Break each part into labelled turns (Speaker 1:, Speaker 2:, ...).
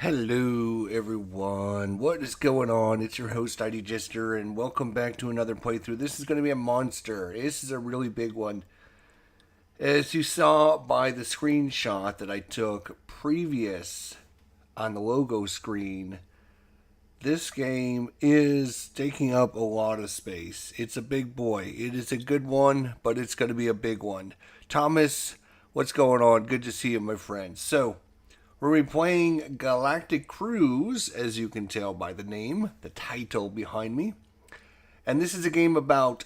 Speaker 1: Hello, everyone. What is going on? It's your host, ID Gister, and welcome back to another playthrough. This is going to be a monster. This is a really big one. As you saw by the screenshot that I took previous on the logo screen, this game is taking up a lot of space. It's a big boy. It is a good one, but it's going to be a big one. Thomas, what's going on? Good to see you, my friend. So, we're playing Galactic Cruise, as you can tell by the name, the title behind me. And this is a game about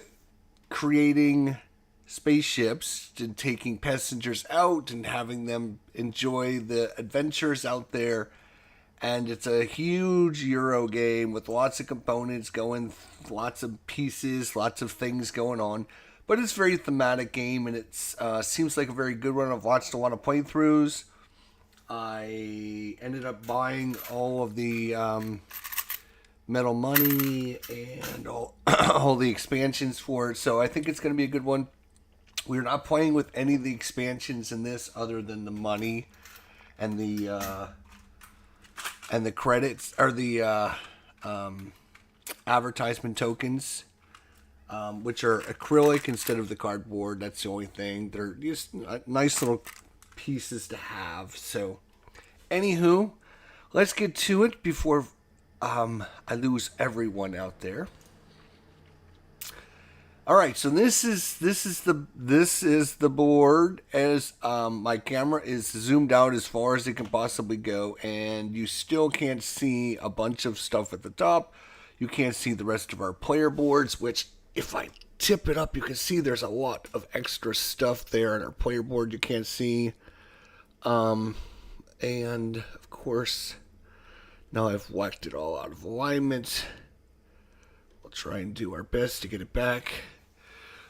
Speaker 1: creating spaceships and taking passengers out and having them enjoy the adventures out there. And it's a huge Euro game with lots of components going, lots of pieces, lots of things going on. But it's a very thematic game, and it seems like a very good one. I've watched a lot of playthroughs. I ended up buying all of the metal money and all the expansions for it, so I think it's going to be a good one. We're not playing with any of the expansions in this other than the money and the credits or the advertisement tokens, which are acrylic instead of the cardboard. That's the only thing. They're just nice little pieces to have. So, anywho, let's get to it before I lose everyone out there. All right, so this is the board. As my camera is zoomed out as far as it can possibly go, and you still can't see a bunch of stuff at the top. You can't see the rest of our player boards, which if I tip it up, you can see there's a lot of extra stuff there on our player board you can't see. And of course, now I've whacked it all out of alignment. We'll try and do our best to get it back.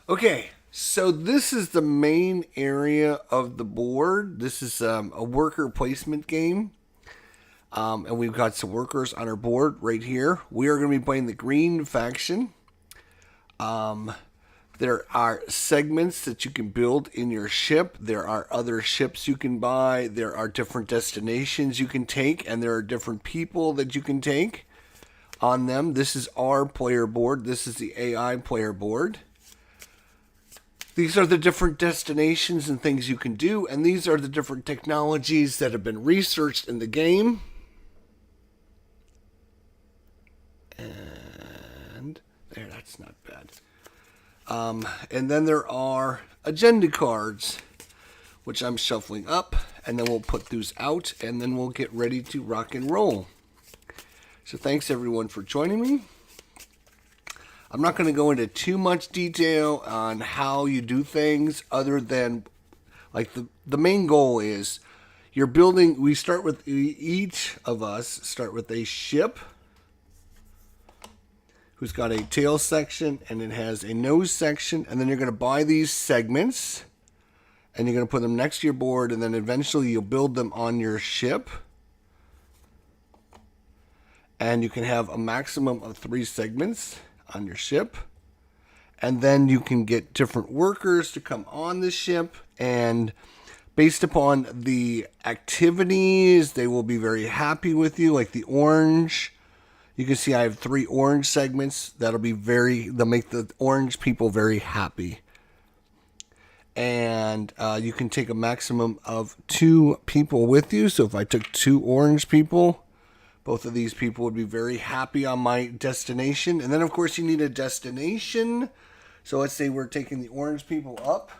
Speaker 1: Okay, so this is the main area of the board. This is a worker placement game. And we've got some workers on our board right here. We are going to be playing the green faction. There are segments that you can build in your ship. There are other ships you can buy. There are different destinations you can take, and there are different people that you can take on them. This is our player board. This is the AI player board. These are the different destinations and things you can do, and these are the different technologies that have been researched in the game. And there, that's not bad. And then there are agenda cards, which I'm shuffling up, and then we'll put those out, and then we'll get ready to rock and roll. So thanks everyone for joining me. I'm not going to go into too much detail on how you do things, other than like the main goal is you're building. We start with each of us start with a ship who's got a tail section, and it has a nose section, and then you're going to buy these segments, and you're going to put them next to your board, and then eventually you'll build them on your ship. And you can have a maximum of 3 segments on your ship. And then you can get different workers to come on the ship, and based upon the activities, they will be very happy with you, like the orange. You can see I have 3 orange segments. They'll make the orange people very happy. And you can take a maximum of 2 people with you. So if I took 2 orange people, both of these people would be very happy on my destination. And then, of course, you need a destination. So let's say we're taking the orange people up,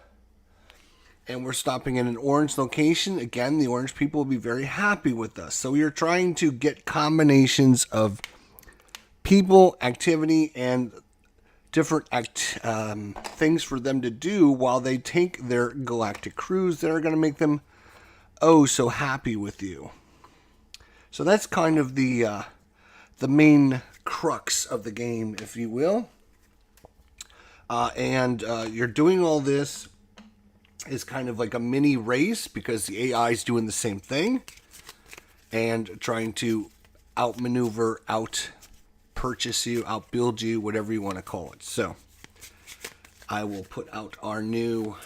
Speaker 1: and we're stopping in an orange location. Again, the orange people will be very happy with us. So you're trying to get combinations of people, activity, and different things for them to do while they take their galactic cruise that are going to make them oh so happy with you. So that's kind of the main crux of the game, if you will. And you're doing all this is kind of like a mini race, because the AI is doing the same thing and trying to outmaneuver, purchase you, outbuild you, whatever you want to call it. So I will put out our new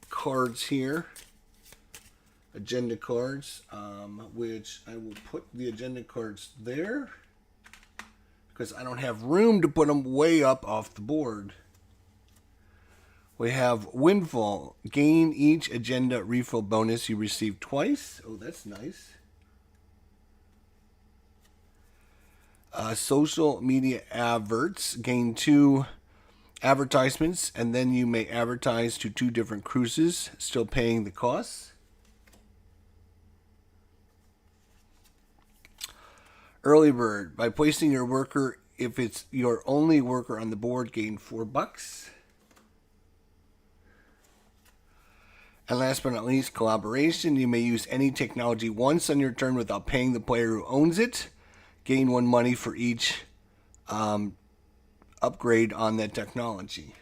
Speaker 1: cards here. agenda cards, which I will put the agenda cards there because I don't have room to put them way up off the board. We have Windfall. Gain each agenda refill bonus you receive twice. Oh, that's nice. Social media adverts. Gain 2 advertisements, and then you may advertise to 2 different cruises, still paying the costs. Early Bird. By placing your worker, if it's your only worker on the board, gain $4. And last but not least, Collaboration. You may use any technology once on your turn without paying the player who owns it. Gain 1 money for each upgrade on that technology.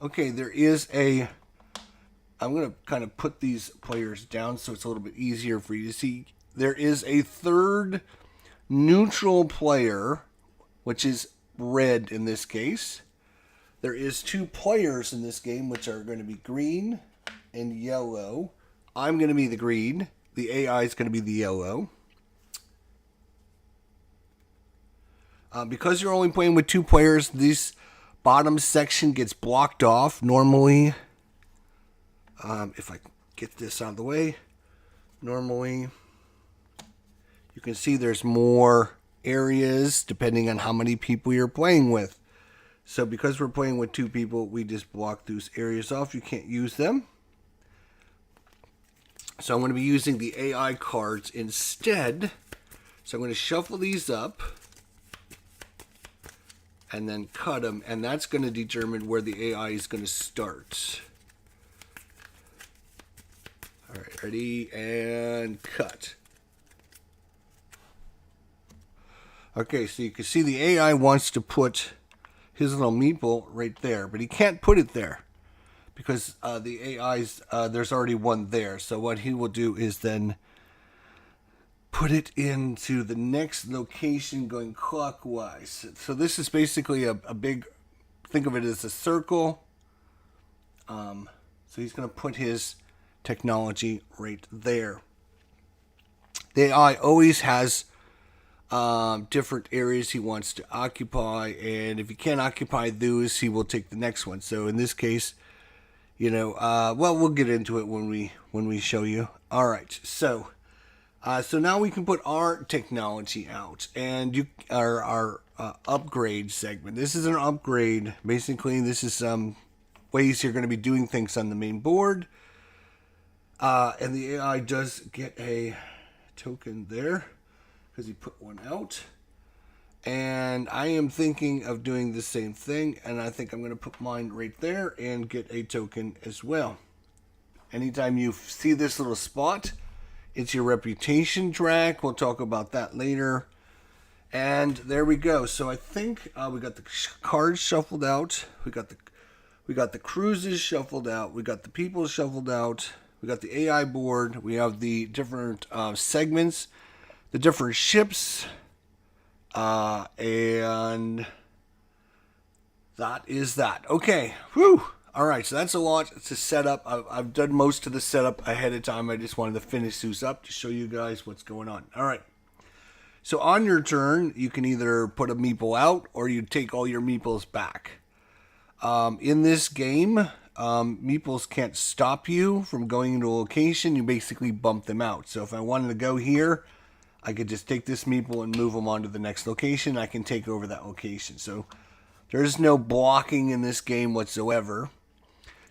Speaker 1: Okay, there is a... I'm going to kind of put these players down so it's a little bit easier for you to see. There is a third neutral player, which is red in this case. There is 2 players in this game, which are going to be green and yellow. I'm going to be the green. The AI is going to be the yellow. Because you're only playing with 2 players, this bottom section gets blocked off normally. If I get this out of the way, normally you can see there's more areas depending on how many people you're playing with. So because we're playing with 2 people, we just block those areas off. You can't use them. So I'm going to be using the AI cards instead. So I'm going to shuffle these up and then cut them, and that's going to determine where the AI is going to start. All right, ready, and cut. Okay, so you can see the AI wants to put his little meeple right there, but he can't put it there because the AI's, there's already one there. So what he will do is then put it into the next location going clockwise. So this is basically a big, think of it as a circle. So he's going to put his technology right there. The AI always has different areas he wants to occupy, and if he can't occupy those, he will take the next one. So in this case, well, we'll get into it when we show you. All right, so now we can put our technology out, and our upgrade segment. This is an upgrade. Basically, this is some ways you're going to be doing things on the main board. And the AI does get a token there because he put one out. And I am thinking of doing the same thing, and I think I'm going to put mine right there and get a token as well. Anytime you see this little spot, it's your reputation track. We'll talk about that later. And there we go. So I think we got the cards shuffled out. We got the cruises shuffled out. We got the people shuffled out. We got the AI board. We have the different segments, the different ships, and that is that. Okay. Whew. All right. So that's a lot to set up. I've done most of the setup ahead of time. I just wanted to finish these up to show you guys what's going on. All right. So on your turn, you can either put a meeple out or you take all your meeples back. In this game, meeples can't stop you from going into a location. You basically bump them out. So if I wanted to go here, I could just take this meeple and move them on to the next location. I can take over that location. So there's no blocking in this game whatsoever.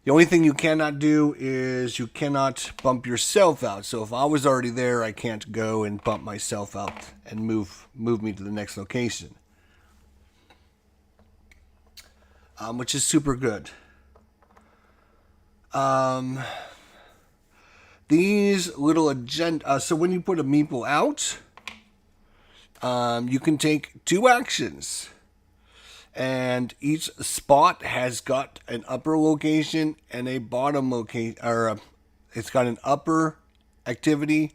Speaker 1: The only thing you cannot do is you cannot bump yourself out. So if I was already there, I can't go and bump myself out and move me to the next location. Which is super good. These little agenda. So when you put a meeple out, you can take 2 actions, and each spot has got an upper location and a bottom location, or it's got an upper activity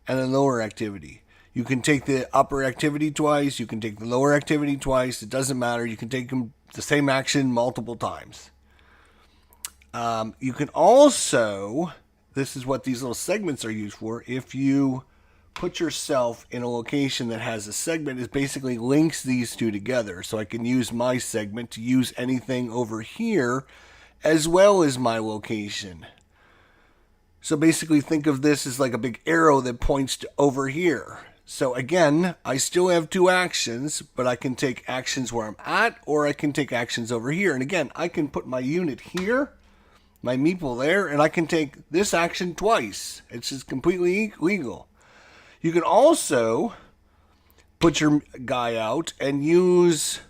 Speaker 1: and a lower activity. You can take the upper activity twice. You can take the lower activity twice. It doesn't matter. You can take them the same action multiple times. You can also, this is what these little segments are used for, if you put yourself in a location that has a segment, it basically links these two together. So I can use my segment to use anything over here as well as my location. So basically think of this as like a big arrow that points to over here. So again, I still have two actions, but I can take actions where I'm at, or I can take actions over here. And again, I can put my unit here, my meeple there, and I can take this action twice. It's just completely legal. You can also put your guy out and use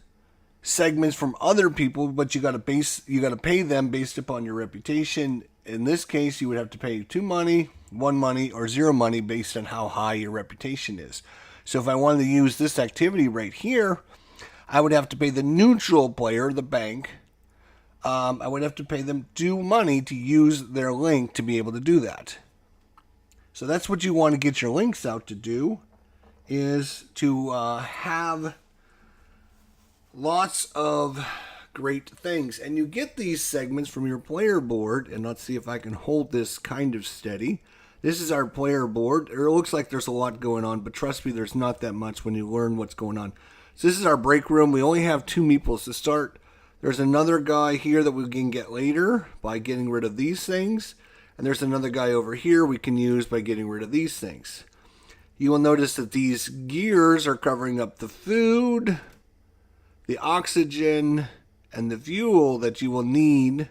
Speaker 1: segments from other people, but you got to pay them based upon your reputation. In this case, you would have to pay 2 money, 1 money, or 0 money based on how high your reputation is. So if I wanted to use this activity right here, I would have to pay the neutral player, the bank. I would have to pay them 2 money to use their link to be able to do that. So that's what you want to get your links out to do, is to have lots of great things. And you get these segments from your player board, and let's see if I can hold this kind of steady. This is our player board. It looks like there's a lot going on, but trust me, there's not that much when you learn what's going on. So this is our break room. We only have 2 meeples to start. There's another guy here that we can get later by getting rid of these things. And there's another guy over here we can use by getting rid of these things. You will notice that these gears are covering up the food, the oxygen, and the fuel that you will need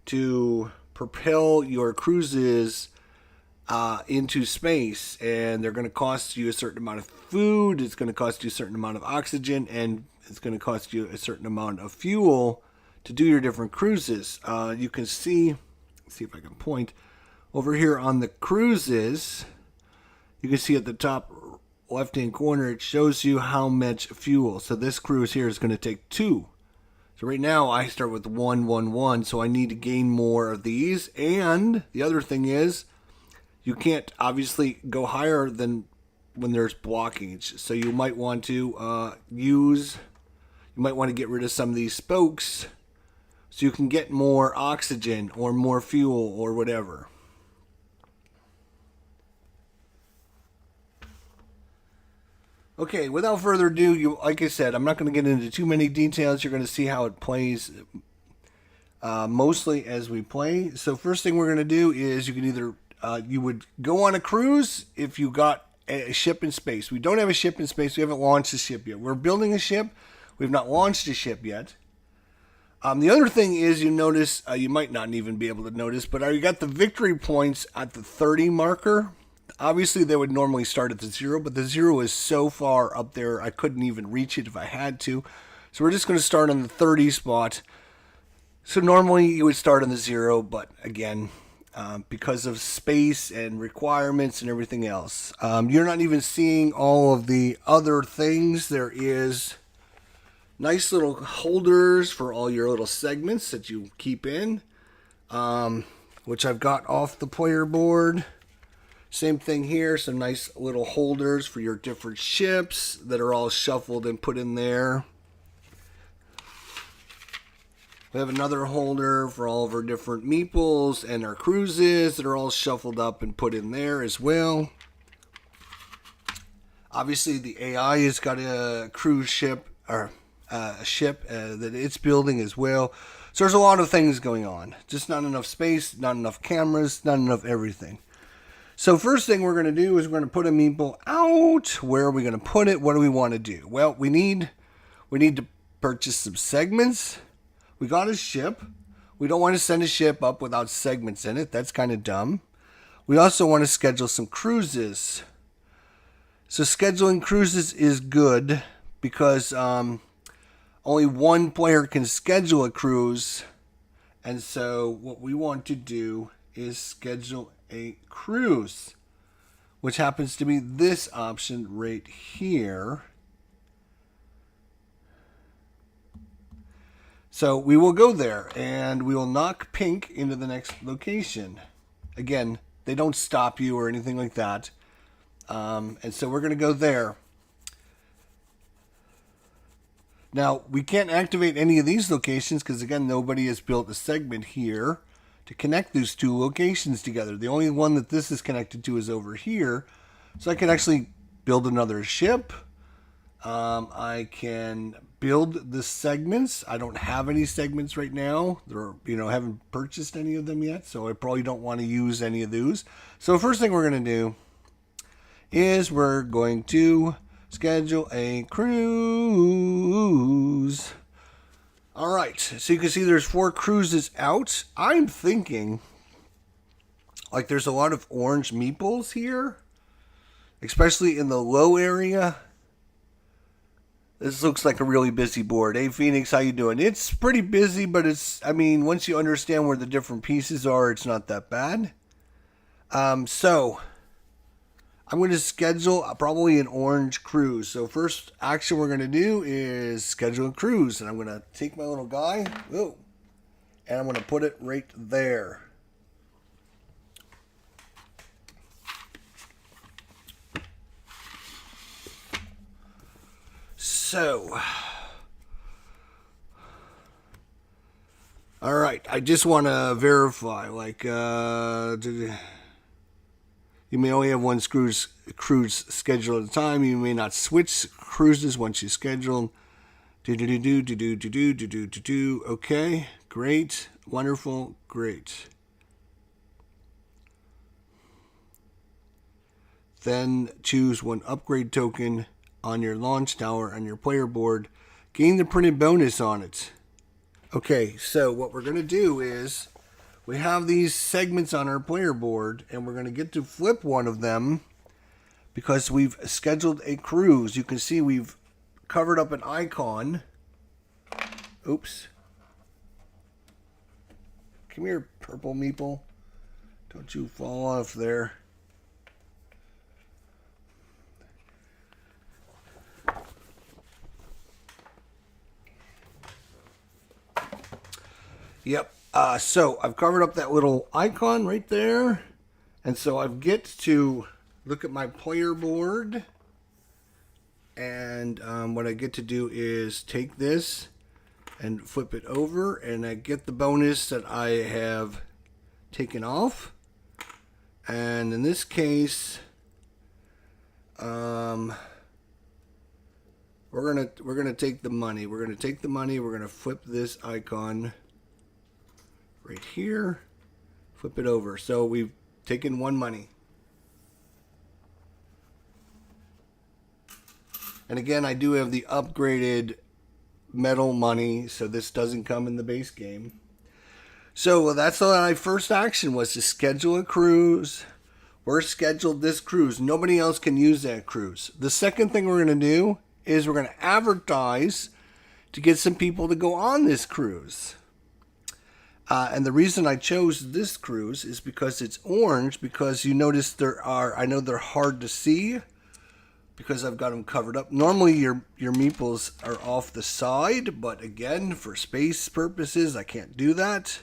Speaker 1: to propel your cruises into space. And they're going to cost you a certain amount of food, it's going to cost you a certain amount of oxygen, and it's going to cost you a certain amount of fuel to do your different cruises. You can see if I can point over here on the cruises. You can see at the top left hand corner it shows you how much fuel. So this cruise here is going to take 2. So right now I start with 1, 1, 1, so I need to gain more of these. And the other thing is, you can't obviously go higher than when there's blockage. So you might want to get rid of some of these spokes so you can get more oxygen or more fuel or whatever. Okay, without further ado, like I said, I'm not going to get into too many details. You're going to see how it plays mostly as we play. So first thing we're going to do is you can either, you would go on a cruise if you got a ship in space. We don't have a ship in space. We haven't launched a ship yet. We're building a ship. We've not launched a ship yet. The other thing is, you notice, you might not even be able to notice, but you got the victory points at the 30 marker. Obviously, they would normally start at the 0, but the 0 is so far up there, I couldn't even reach it if I had to. So we're just going to start on the 30 spot. So normally you would start on the 0, but again, because of space and requirements and everything else, you're not even seeing all of the other things. There is nice little holders for all your little segments that you keep in, which I've got off the player board. Same thing here, some nice little holders for your different ships that are all shuffled and put in there. We have another holder for all of our different meeples and our cruises that are all shuffled up and put in there as well. Obviously, the AI has got a cruise ship, or a ship that it's building as well. So there's a lot of things going on. Just not enough space, not enough cameras, not enough everything. So first thing we're going to do is we're going to put a meeple out. Where are we going to put it? What do we want to do? Well, we need to purchase some segments. We got a ship. We don't want to send a ship up without segments in it. That's kind of dumb. We also want to schedule some cruises. So scheduling cruises is good because only one player can schedule a cruise. And so what we want to do is schedule a cruise, which happens to be this option right here. So we will go there and we will knock pink into the next location. Again, they don't stop you or anything like that. And so we're going to go there. Now, we can't activate any of these locations because, again, nobody has built a segment here to connect those two locations together. The only one that this is connected to is over here. So I can actually build another ship. I can build the segments. I don't have any segments right now. I haven't purchased any of them yet, so I probably don't want to use any of those. So first thing we're going to do is we're going to schedule a cruise. All right, so you can see there's 4 cruises out. I'm thinking, like, there's a lot of orange meeples here, especially in the low area. This looks like a really busy board. Hey, Phoenix, how you doing? It's pretty busy, but once you understand where the different pieces are, it's not that bad. So I'm going to schedule probably an orange cruise. So first action we're going to do is schedule a cruise. And I'm going to take my little guy, and I'm going to put it right there. So, all right, I just want to verify, you may only have one cruise scheduled at a time. You may not switch cruises once you schedule. Okay, great, wonderful, great. Then choose one upgrade token on your launch tower on your player board. Gain the printed bonus on it. Okay, so what we're going to do is we have these segments on our player board, and we're going to get to flip one of them because we've scheduled a cruise. You can see we've covered up an icon. Oops. Come here, purple meeple. Don't you fall off there. Yep. So I've covered up that little icon right there. And so I get to look at my player board. And what I get to do is take this and flip it over. And I get the bonus that I have taken off. And in this case, we're gonna take the money. We're gonna flip this icon right here, flip it over. So we've taken 1 money. And again, I do have the upgraded metal money, so this doesn't come in the base game. So that's my first action, was to schedule a cruise. We're scheduled this cruise. Nobody else can use that cruise. The second thing we're going to do is we're going to advertise to get some people to go on this cruise. And the reason I chose this cruise is because it's orange, because you notice I know they're hard to see because I've got them covered up. Normally your meeples are off the side, but again, for space purposes, I can't do that.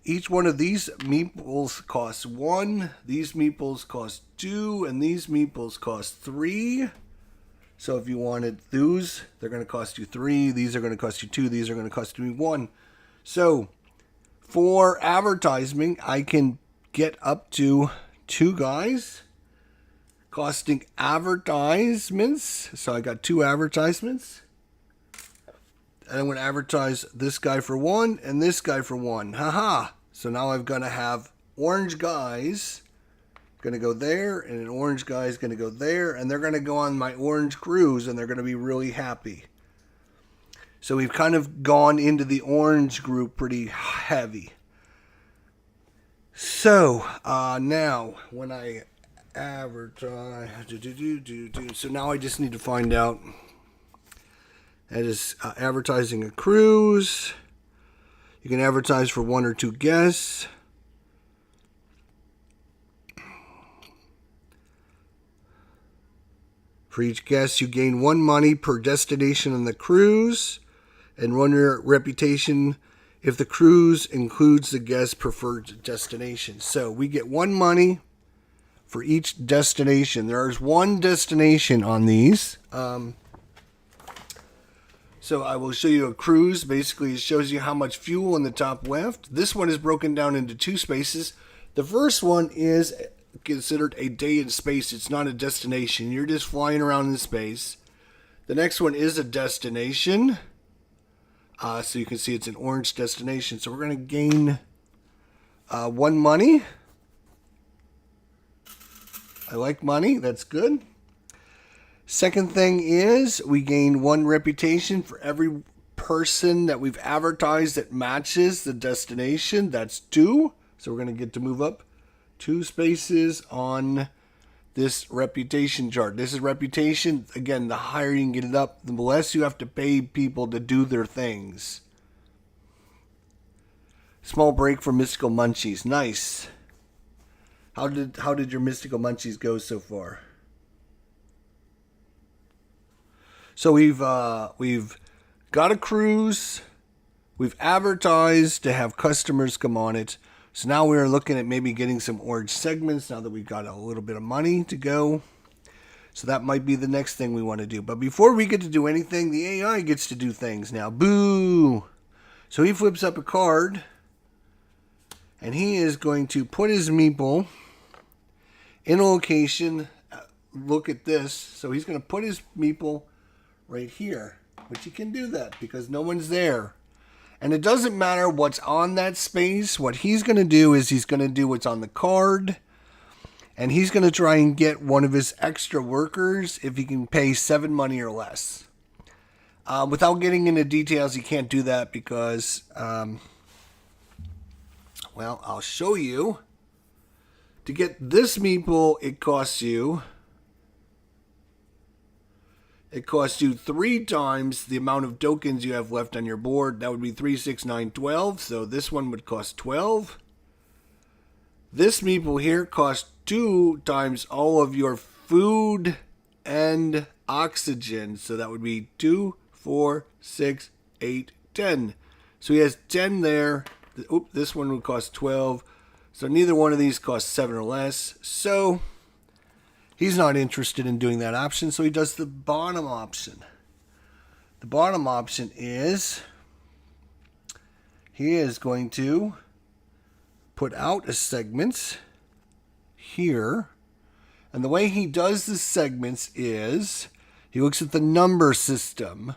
Speaker 1: Each one of these meeples costs 1, these meeples cost 2, and these meeples cost 3. So if you wanted those, they're going to cost you 3, these are going to cost you 2, these are going to cost me 1. So, for advertising, I can get up to 2 guys costing advertisements. So I got 2 advertisements. And I'm going to advertise this guy for 1 and this guy for 1. Haha. So now I'm going to have orange guys going to go there, and an orange guy is going to go there, and they're going to go on my orange cruise, and they're going to be really happy. So we've kind of gone into the orange group pretty heavy. So now when I advertise, so now I just need to find out. That is advertising a cruise. You can advertise for 1 or 2 guests. For each guest, you gain 1 money per destination on the cruise, and 1 reputation if the cruise includes the guest's preferred destination. So we get 1 money for each destination. There's 1 destination on these. So I will show you a cruise. Basically, it shows you how much fuel in the top left. This one is broken down into two spaces. The first one is considered a day in space. It's not a destination. You're just flying around in space. The next one is a destination. So you can see it's an orange destination. So we're going to gain 1 money. I like money. That's good. Second thing is we gain 1 reputation for every person that we've advertised that matches the destination. That's 2. So we're going to get to move up 2 spaces on this reputation chart. This is reputation. Again, the higher you can get it up, the less you have to pay people to do their things. Small break for Mystical Munchies. Nice. How did your Mystical Munchies go so far? So we've got a cruise. We've advertised to have customers come on it. So now we're looking at maybe getting some orange segments now that we've got a little bit of money to go. So that might be the next thing we want to do. But before we get to do anything, the AI gets to do things now. Boo! So he flips up a card. And he is going to put his meeple in a location. Look at this. So he's going to put his meeple right here, which he can do that because no one's there. And it doesn't matter what's on that space. What he's going to do is he's going to do what's on the card. And he's going to try and get one of his extra workers if he can pay 7 money or less. Without getting into details, he can't do that because, well, I'll show you. To get this meeple, it costs you 3 times the amount of tokens you have left on your board. That would be 3, 6, 9, 12. So this one would cost 12. This meeple here costs 2 times all of your food and oxygen. So that would be 2, 4, 6, 8, 10. So he has 10 there. Oop, this one would cost 12. So neither one of these costs 7 or less. So he's not interested in doing that option, so he does the bottom option. The bottom option is he is going to put out a segment here. And the way he does the segments is he looks at the number system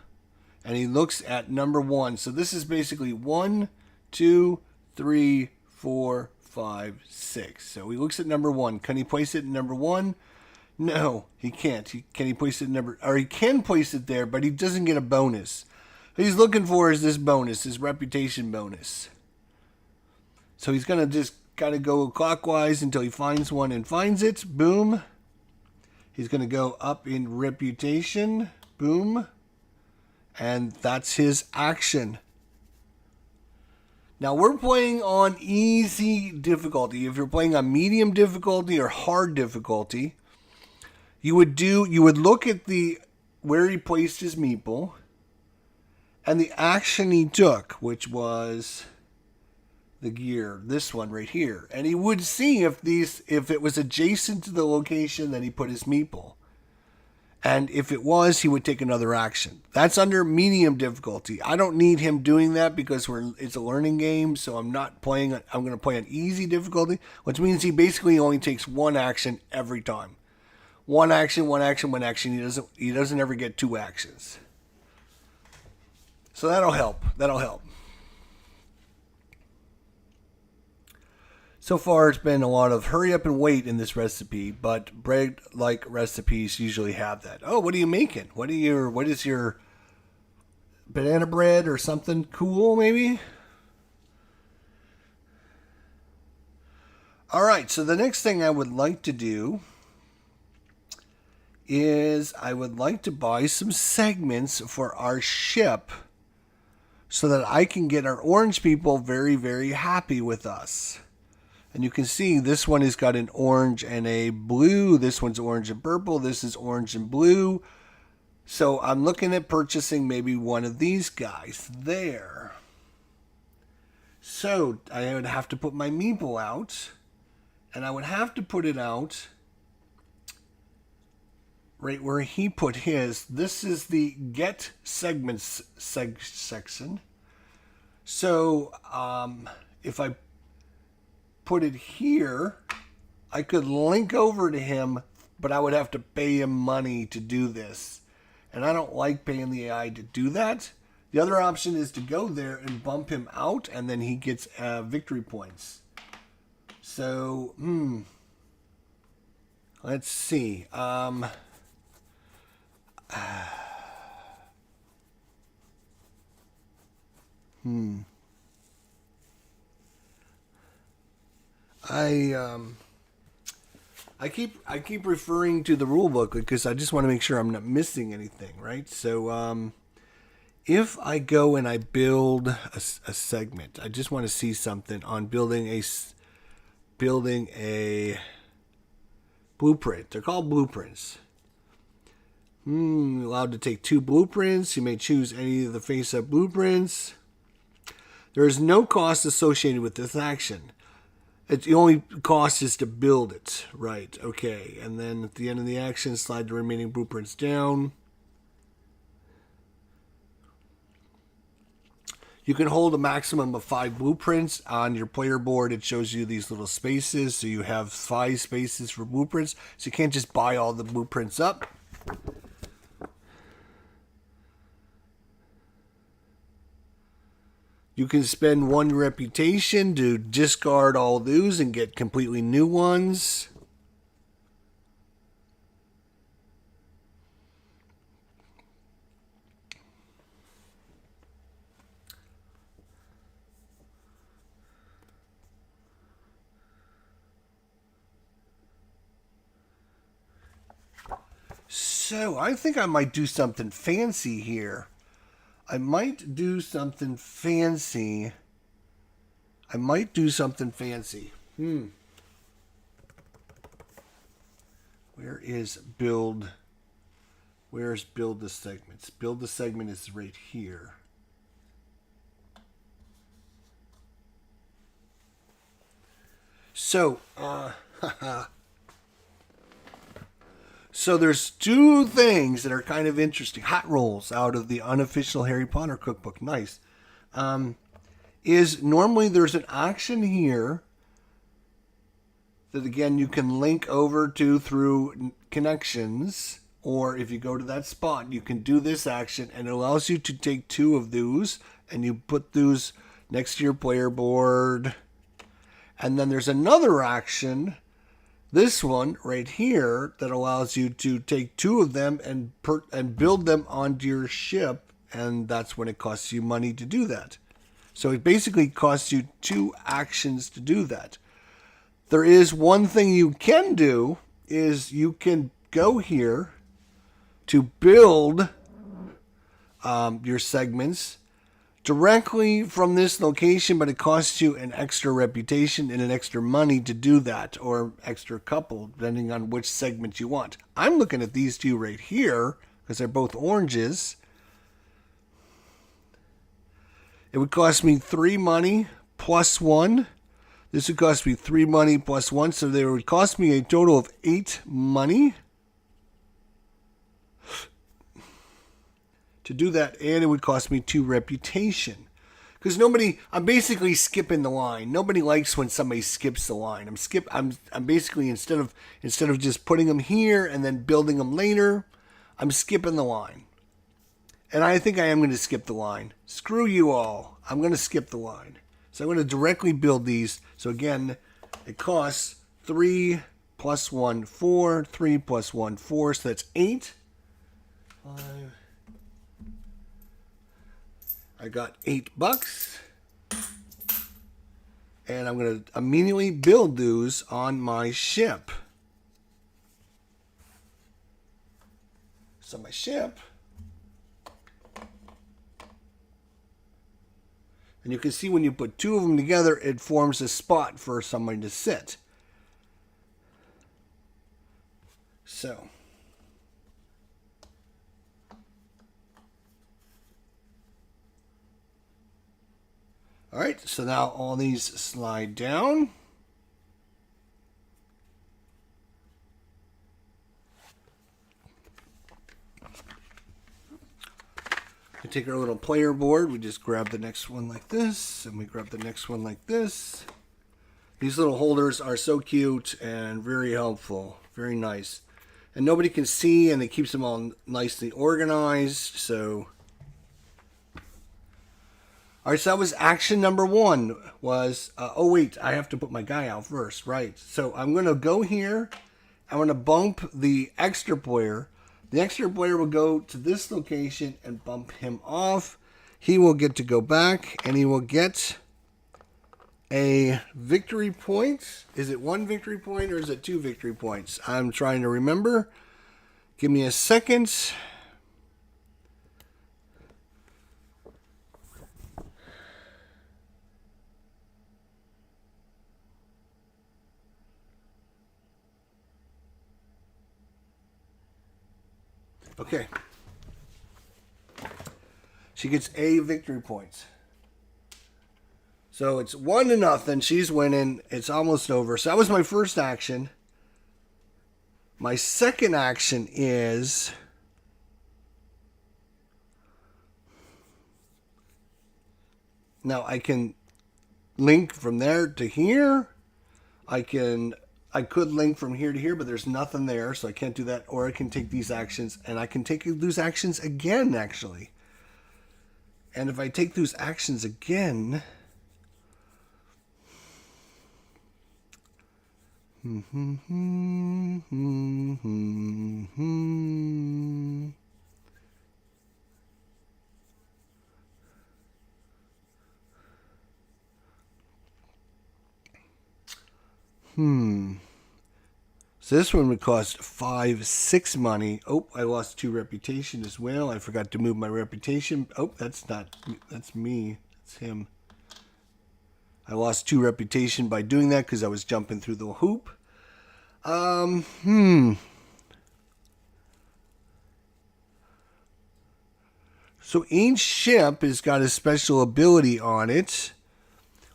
Speaker 1: and he looks at number 1. So this is basically 1, 2, 3, 4, 5, 6. So he looks at number 1. Can he place it in number 1? No, he can't. Can he place it in number... Or he can place it there, but he doesn't get a bonus. What he's looking for is this bonus, his reputation bonus. So he's going to just kind of go clockwise until he finds one and finds it. Boom. He's going to go up in reputation. Boom. And that's his action. Now we're playing on easy difficulty. If you're playing on medium difficulty or hard difficulty, you would look at where he placed his meeple and the action he took, which was the gear, this one right here. And he would see if it was adjacent to the location that he put his meeple. And if it was, he would take another action. That's under medium difficulty. I don't need him doing that because it's a learning game, so I'm going to play on easy difficulty, which means he basically only takes 1 action every time. 1 action, 1 action, 1 action. He doesn't ever get 2 actions. So that'll help. So far, it's been a lot of hurry up and wait in this recipe, but bread-like recipes usually have that. Oh, what are you making? What is your banana bread or something cool, maybe? All right, so the next thing I would like to do is I would like to buy some segments for our ship so that I can get our orange people very, very happy with us. And you can see this one has got an orange and a blue. This one's orange and purple. This is orange and blue. So I'm looking at purchasing maybe one of these guys there. So I would have to put my meeple out. And I would have to put it out right where he put his, this is the get segments section. So if I put it here, I could link over to him, but I would have to pay him money to do this. And I don't like paying the AI to do that. The other option is to go there and bump him out, and then he gets victory points. So, let's see. I keep referring to the rule book because I just want to make sure I'm not missing anything, right? So if I go and I build a segment, I just want to see something on building a blueprint. They're called blueprints. Allowed to take 2 blueprints. You may choose any of the face-up blueprints. There is no cost associated with this action. The only cost is to build it. Right, okay. And then at the end of the action, slide the remaining blueprints down. You can hold a maximum of 5 blueprints on your player board. It shows you these little spaces. So you have 5 spaces for blueprints. So you can't just buy all the blueprints up. You can spend 1 reputation to discard all those and get completely new ones. So I think I might do something fancy here. I might do something fancy. Where is build? Where's build the segments? Build the segment is right here. So, so there's 2 things that are kind of interesting. Hot rolls out of the unofficial Harry Potter cookbook. Nice. Is normally there's an action here that, again, you can link over to through connections. Or if you go to that spot, you can do this action. And it allows you to take 2 of those. And you put those next to your player board. And then there's another action, this one right here, that allows you to take 2 of them and build them onto your ship, and that's when it costs you money to do that. So it basically costs you 2 actions to do that. There is one thing you can do, is you can go here to build your segments directly from this location, but it costs you an extra reputation and an extra money to do that, or extra couple, depending on which segment you want. I'm looking at these 2 right here, because they're both oranges. It would cost me 3 money plus 1. This would cost me 3 money plus 1, so they would cost me a total of 8 money to do that, and it would cost me 2 reputation. Because I'm basically skipping the line. Nobody likes when somebody skips the line. I'm basically, instead of just putting them here and then building them later, I'm skipping the line. And I think I am going to skip the line. Screw you all. I'm going to skip the line. So I'm going to directly build these. So again, it costs 3 plus 1, 4. 3 plus 1, 4. So that's 8. 5. I got $8. And I'm going to immediately build those on my ship. So my ship. And you can see when you put 2 of them together, it forms a spot for somebody to sit. So. All right, so now all these slide down. We take our little player board, we just grab the next one like this, and we grab the next one like this. These little holders are so cute and very helpful, very nice. And nobody can see, and it keeps them all nicely organized, so... Alright, so that was action number 1, was... oh wait, I have to put my guy out first, right. So I'm going to go here, I'm going to bump the extra player. The extra player will go to this location and bump him off. He will get to go back, and he will get a victory point. Is it 1 victory point, or is it 2 victory points? I'm trying to remember. Give me a second. Okay. She gets a victory point. So it's 1-0. She's winning. It's almost over. So that was my first action. My second action is... Now I can link from there to here. I could link from here to here, but there's nothing there, so I can't do that. Or I can take these actions, and I can take those actions again, actually. And if I take those actions again... So this one would cost 5-6 money. Oh, I lost 2 reputation as well. I forgot to move my reputation. Oh, that's me. That's him. I lost 2 reputation by doing that because I was jumping through the hoop. So each ship has got a special ability on it.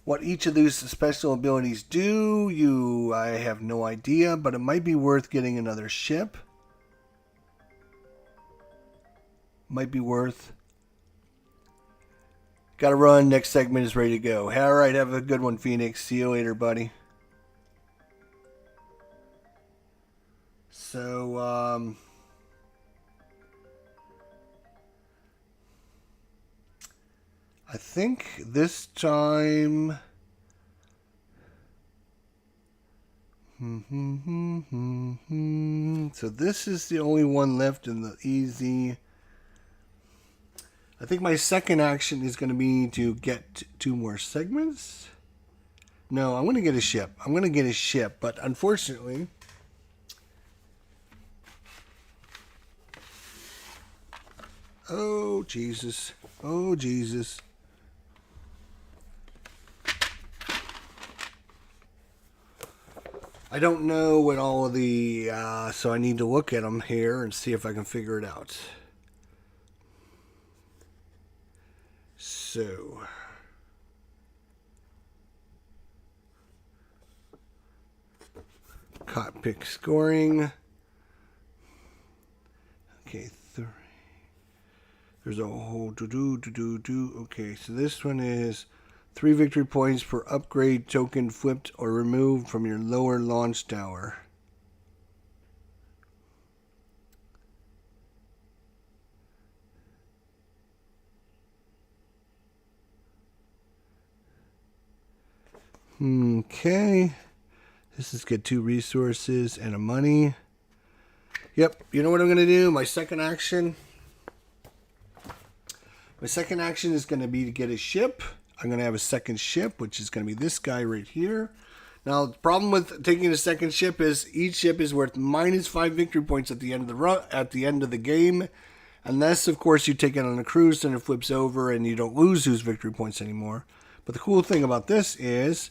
Speaker 1: What each of these special abilities do, I have no idea, but it might be worth getting another ship. Might be worth. Gotta run. Next segment is ready to go. Alright, have a good one, Phoenix. See you later, buddy. So, I think this time... So this is the only one left in the easy... I think my second action is going to be to get 2 more segments. No, I'm going to get a ship. I'm going to get a ship, but unfortunately... Oh, Jesus. Oh, Jesus. I don't know what all of the... so I need to look at them here and see if I can figure it out. So... Cot pick scoring. Okay, 3. There's a whole do. Okay, so this one is 3 victory points per upgrade token flipped or removed from your lower launch tower. Okay. This is get 2 resources and a money. Yep, you know what I'm going to do? My second action is going to be to get a ship. I'm going to have a second ship, which is going to be this guy right here. Now, the problem with taking a second ship is each ship is worth -5 victory points at the end of the game. Unless, of course, you take it on a cruise and it flips over and you don't lose those victory points anymore. But the cool thing about this is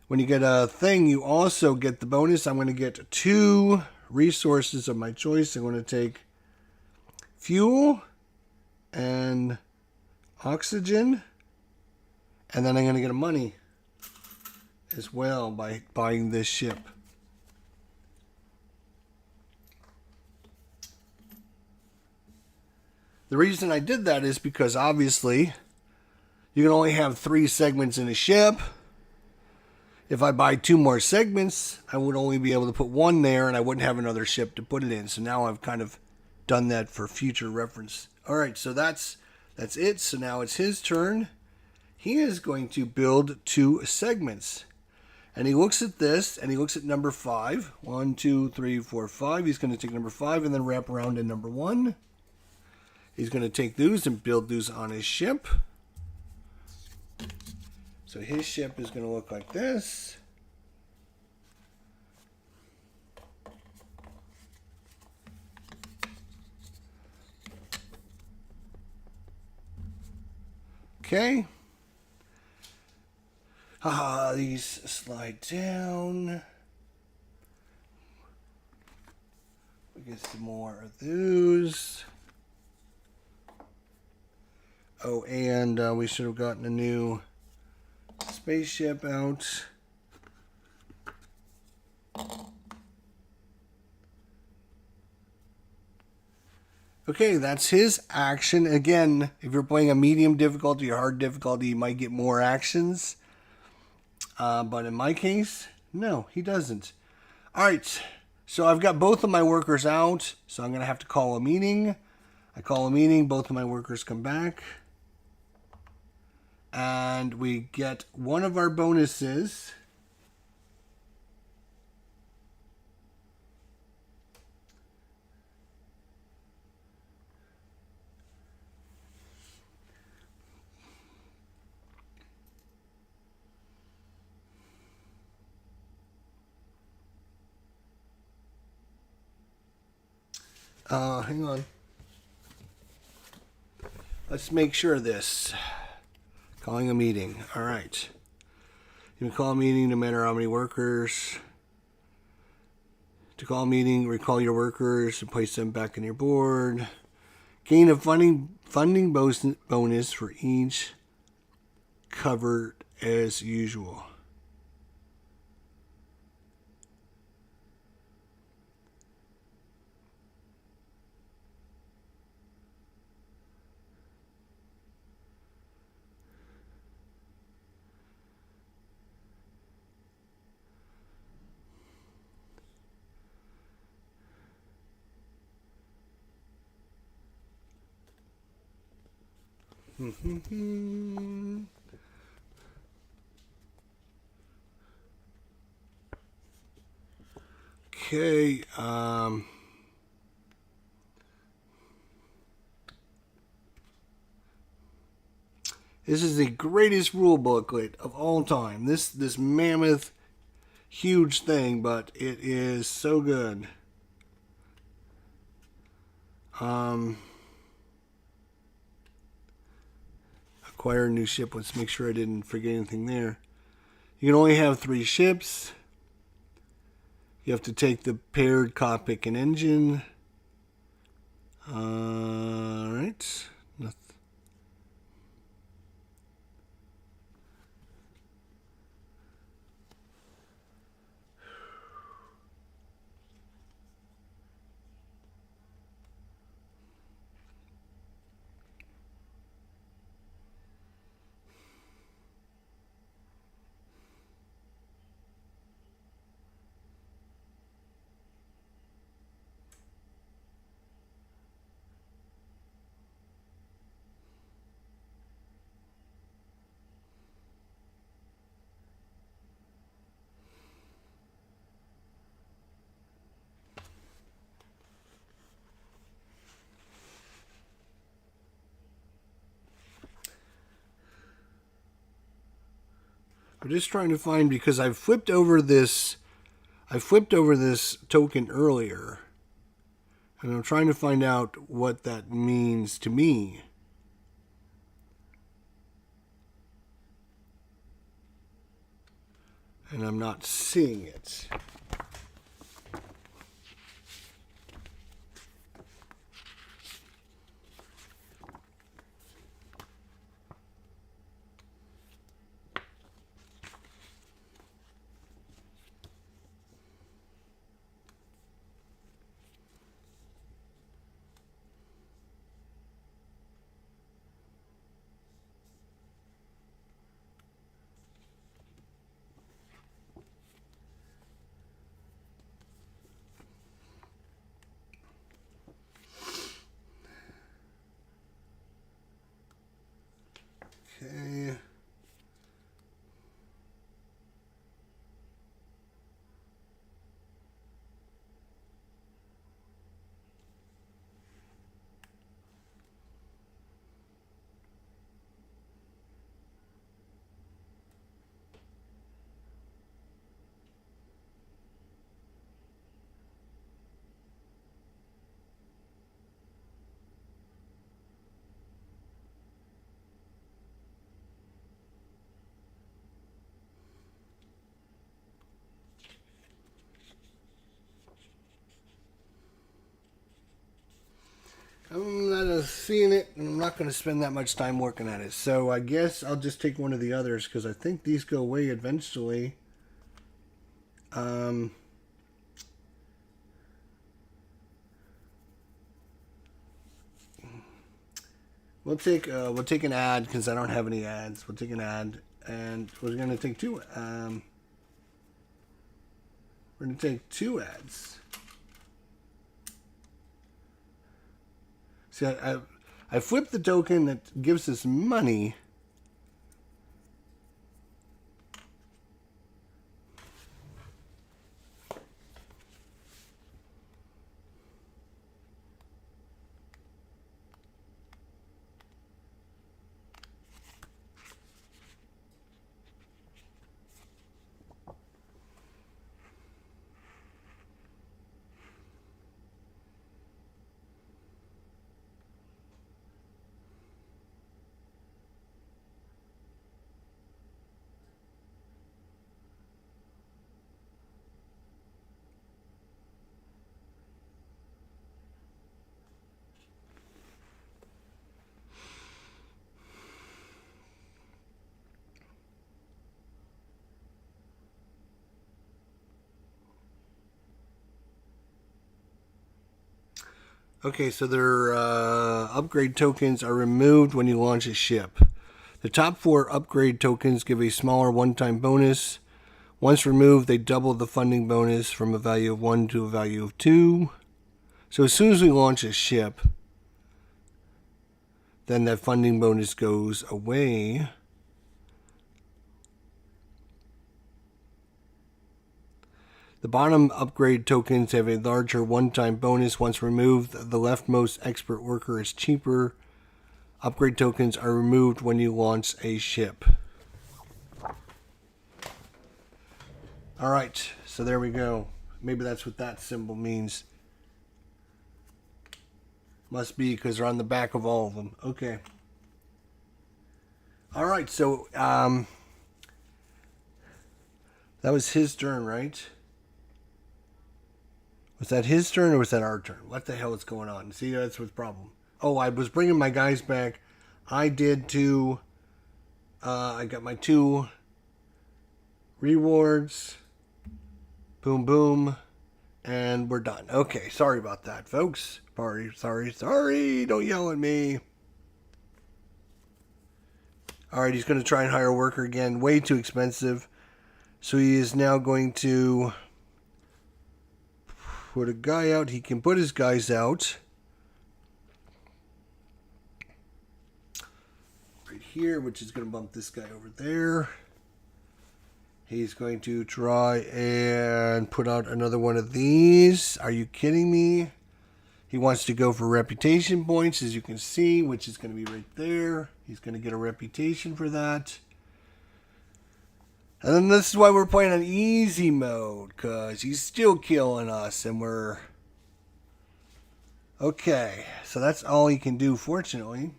Speaker 1: when you get a thing, you also get the bonus. I'm going to get 2 resources of my choice. I'm going to take fuel and oxygen. And then I'm going to get a money as well by buying this ship. The reason I did that is because obviously you can only have 3 segments in a ship. If I buy 2 more segments, I would only be able to put 1 there and I wouldn't have another ship to put it in. So now I've kind of done that for future reference. All right, so that's it. So now it's his turn. He is going to build 2 segments. And he looks at this and he looks at number 5. 1, 2, 3, 4, 5. He's going to take number 5 and then wrap around in number 1. He's going to take those and build those on his ship. So his ship is going to look like this. Okay. These slide down. We get some more of those. Oh, and we should have gotten a new spaceship out. Okay, that's his action. Again, if you're playing a medium difficulty or hard difficulty, you might get more actions. But in my case, no, he doesn't. All right, so I've got both of my workers out, so I'm going to have to call a meeting. I call a meeting, both of my workers come back. And we get one of our bonuses. Hang on. Let's make sure of this. Calling a meeting. All right. You can call a meeting no matter how many workers. To call a meeting, recall your workers and place them back on your board. Gain a funding bonus for each covered as usual. Okay, this is the greatest rule booklet of all time. This mammoth, huge thing, but it is so good. Acquire a new ship. Let's make sure I didn't forget anything there. You can only have 3 ships. You have to take the paired cockpit and engine. Alright. I'm just trying to find, because I flipped over this token earlier, and I'm trying to find out what that means to me. And I'm not seeing it. I'm not seeing it, and I'm not going to spend that much time working at it. So I guess I'll just take one of the others, because I think these go away eventually. We'll take an ad, because I don't have any ads. We'll take an ad, and we're going to take two. We're going to take two ads. See, I flipped the token that gives us money. Okay, so their upgrade tokens are removed when you launch a ship. The top 4 upgrade tokens give a smaller one-time bonus. Once removed, they double the funding bonus from a value of 1 to a value of 2. So as soon as we launch a ship, then that funding bonus goes away. The bottom upgrade tokens have a larger one-time bonus. Once removed, the leftmost expert worker is cheaper. Upgrade tokens are removed when you launch a ship. Alright, so there we go. Maybe that's what that symbol means. Must be, because they're on the back of all of them. Okay. Alright, so that was his turn, right? Was that his turn or was that our turn? What the hell is going on? See, that's what's the problem. Oh, I was bringing my guys back. I did too. I got my 2 rewards. Boom, boom. And we're done. Okay, sorry about that, folks. Sorry. Don't yell at me. Alright, he's going to try and hire a worker again. Way too expensive. So he is now going to put a guy out. He can put his guys out. Right here, which is going to bump this guy over there. He's going to try and put out another one of these. Are you kidding me? He wants to go for reputation points, as you can see, which is going to be right there. He's going to get a reputation for that. And then this is why we're playing on easy mode, because he's still killing us, and we're... Okay, so that's all he can do, fortunately.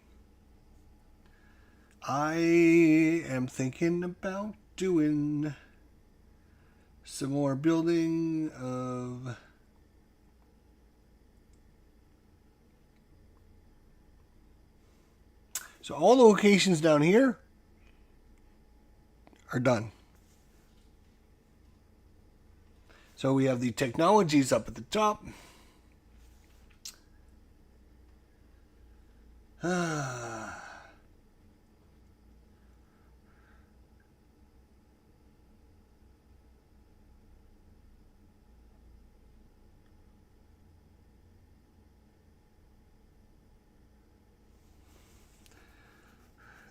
Speaker 1: I am thinking about doing some more building of... So all the locations down here are done. So we have the technologies up at the top.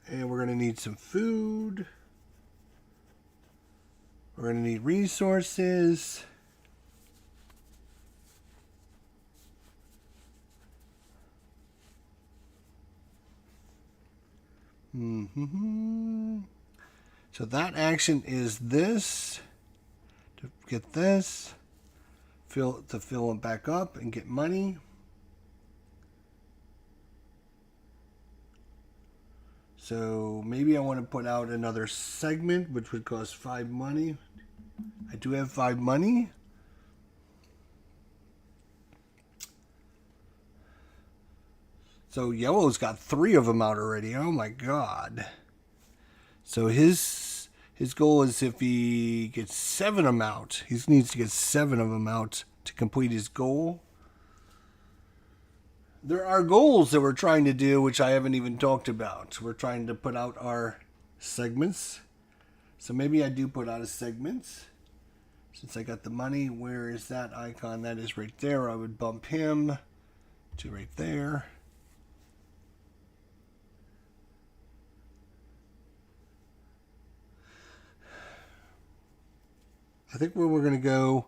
Speaker 1: And we're going to need some food. We're going to need resources. So that action is this. To get this. To fill them back up and get money. So maybe I want to put out another segment, which would cost 5 money. I do have 5 money. So yellow's got 3 of them out already. Oh my god. So his goal is if he gets 7 of them out. He needs to get 7 of them out to complete his goal. There are goals that we're trying to do, which I haven't even talked about. We're trying to put out our segments. So maybe I do put out a segment. Since I got the money, where is that icon? That is right there. I would bump him to right there. I think where we're going to go,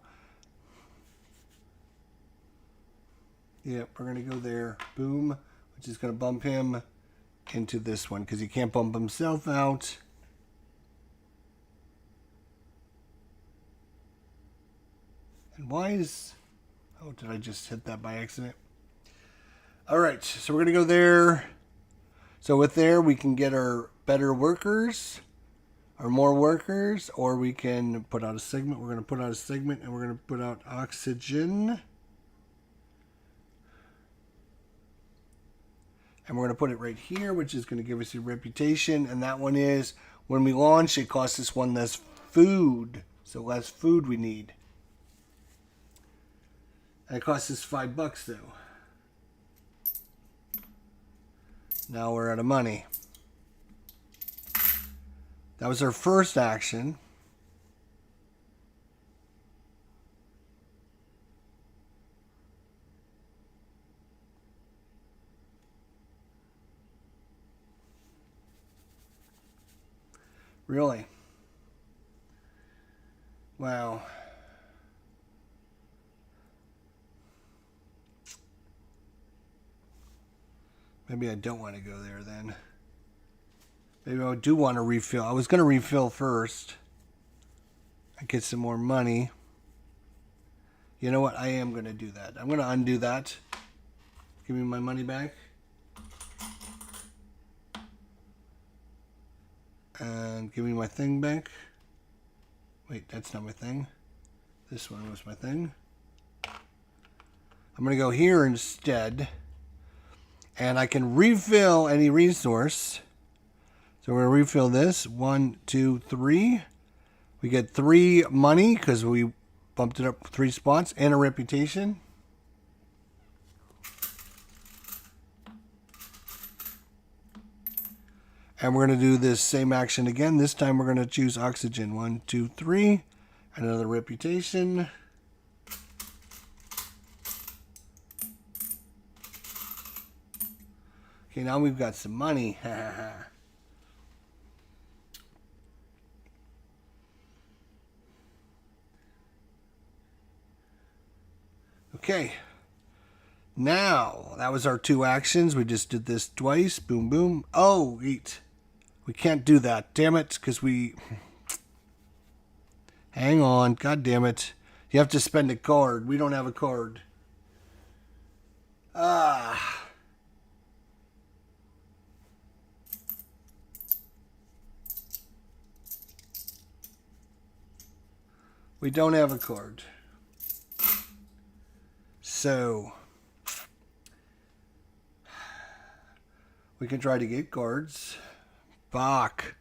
Speaker 1: yeah, we're going to go there, boom, which is going to bump him into this one because he can't bump himself out. And why is, oh, did I just hit that by accident? All right, so we're going to go there. So with there, we can get our better workers, or more workers, or we can put out a segment. We're going to put out a segment, and we're going to put out oxygen. And we're going to put it right here, which is going to give us a reputation. And that one is, when we launch, it costs us 1 less food. So less food we need. And it costs us $5 though. Now we're out of money. That was our first action. Really? Wow. Maybe I don't want to go there then. Maybe I do want to refill. I was going to refill first. I get some more money. You know what? I am going to do that. I'm going to undo that. Give me my money back. And give me my thing back. Wait, that's not my thing. This one was my thing. I'm going to go here instead. And I can refill any resource. So we're going to refill this. 1, 2, 3. We get 3 money because we bumped it up 3 spots and a reputation. And we're going to do this same action again. This time we're going to choose oxygen. 1, 2, 3. Another reputation. Okay, now we've got some money. Okay. Now, that was our 2 actions. We just did this twice. Boom, boom. Oh, wait. We can't do that. Damn it, because we... Hang on. God damn it. You have to spend a card. We don't have a card. Ah. We don't have a card. So, we can try to get cards. Fuck.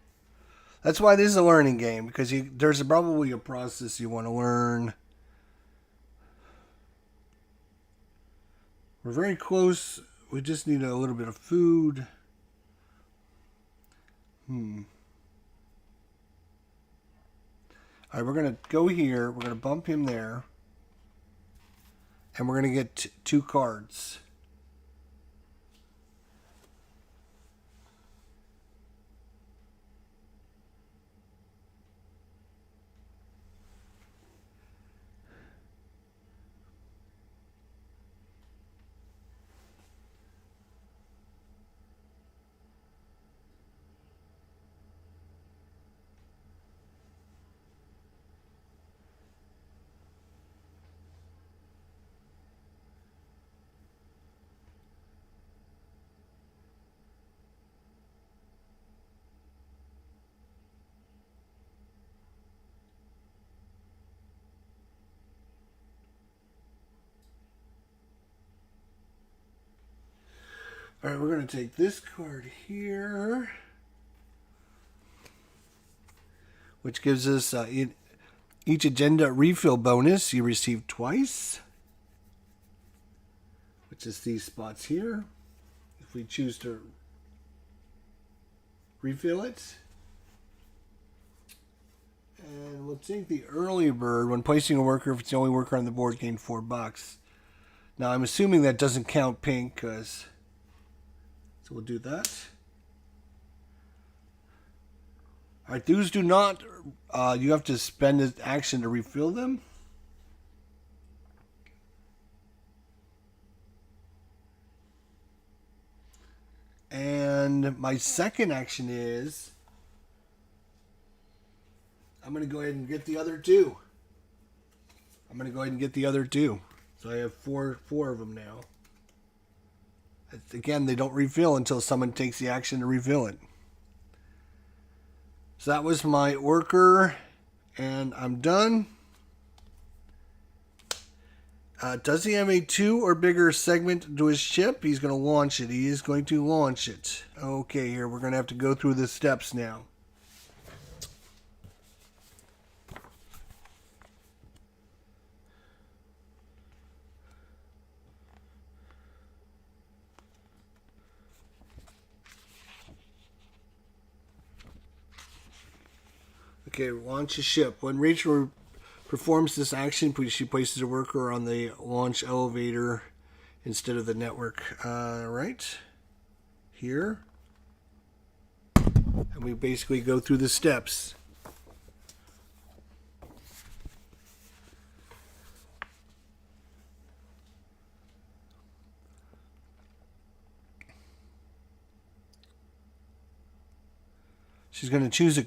Speaker 1: That's why this is a learning game, because there's probably a process you want to learn. We're very close. We just need a little bit of food. All right, we're going to go here. We're going to bump him there. And we're going to get 2 cards. All right, we're going to take this card here, which gives us each agenda refill bonus you receive twice, which is these spots here, if we choose to refill it. And we'll take the early bird. When placing a worker, if it's the only worker on the board, gain $4. Now, I'm assuming that doesn't count pink, so we'll do that. All right, these do not, you have to spend an action to refill them. And my second action is, I'm going to go ahead and get the other two. So I have four of them now. Again, they don't refill until someone takes the action to refill it. So that was my worker, and I'm done. Does he have a 2 or bigger segment to his ship? He's going to launch it. He is going to launch it. Okay, here we're going to have to go through the steps now. Okay, launch a ship. When Rachel performs this action, she places a worker on the launch elevator instead of the network. Right here. And we basically go through the steps. She's going to choose a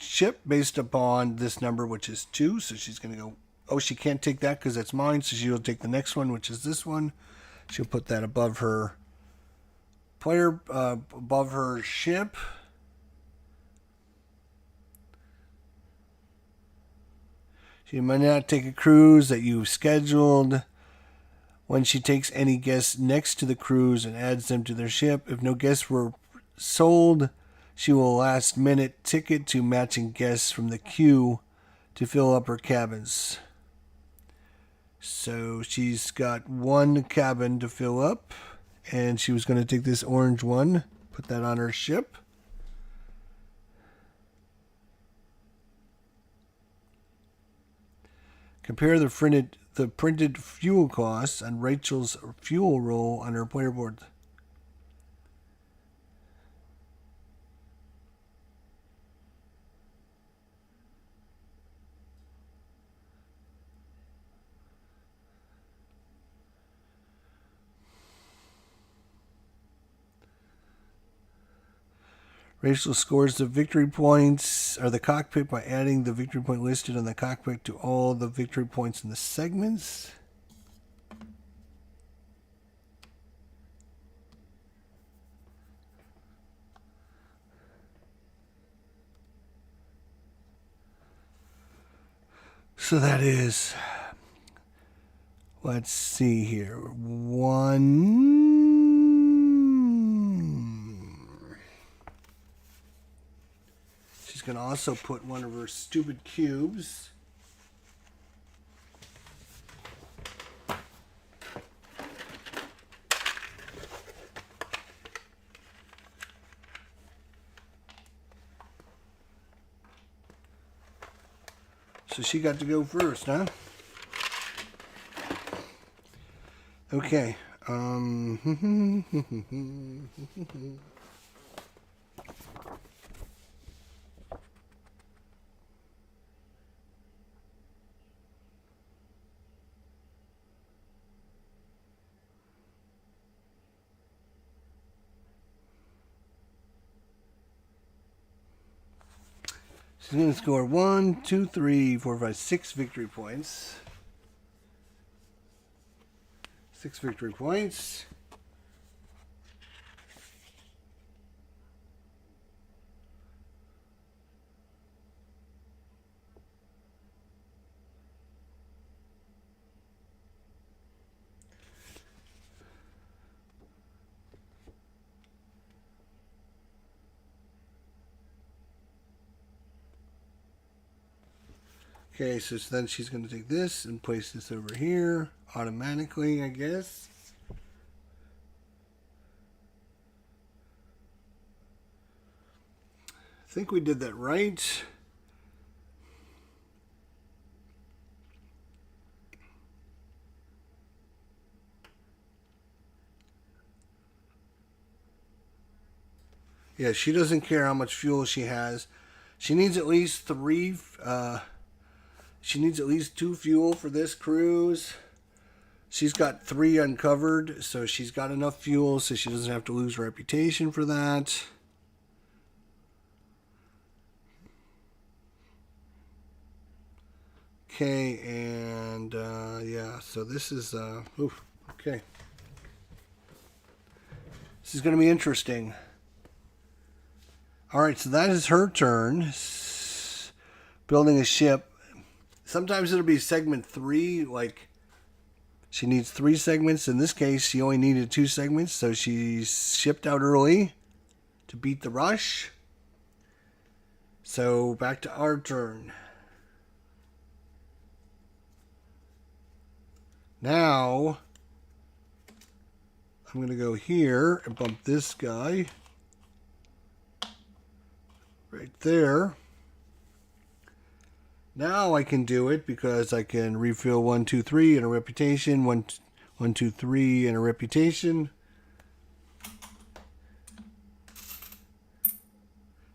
Speaker 1: ship based upon this number, which is 2. So she's going to go, oh, she can't take that because that's mine. So she'll take the next one, which is this one. She'll put that above her player, above her ship. She might not take a cruise that you've scheduled. When she takes any guests next to the cruise and adds them to their ship, if no guests were sold, she will last minute ticket to matching guests from the queue to fill up her cabins. So she's got 1 cabin to fill up, and she was going to take this orange one, put that on her ship. Compare the printed fuel costs on Rachel's fuel roll on her player board. Rachel scores the victory points or the cockpit by adding the victory point listed on the cockpit to all the victory points in the segments. So that is, let's see here, 1. She's going to also put one of her stupid cubes. So she got to go first, huh? Okay. She's going to score 1, 2, 3, 4, 5, 6 victory points. 6 victory points. Okay, so then she's going to take this and place this over here automatically, I guess. I think we did that right. Yeah, she doesn't care how much fuel she has. She needs at least three. She needs at least 2 fuel for this cruise. She's got 3 uncovered, so she's got enough fuel so she doesn't have to lose her reputation for that. Okay, and yeah, so this is, okay. This is going to be interesting. All right, so that is her turn. Building a ship. Sometimes it'll be segment 3, like she needs 3 segments. In this case, she only needed 2 segments, so she shipped out early to beat the rush. So back to our turn. Now, I'm going to go here and bump this guy right there. Now I can do it because I can refill 1, 2, 3 and a reputation. 1, 2, 3 and a reputation.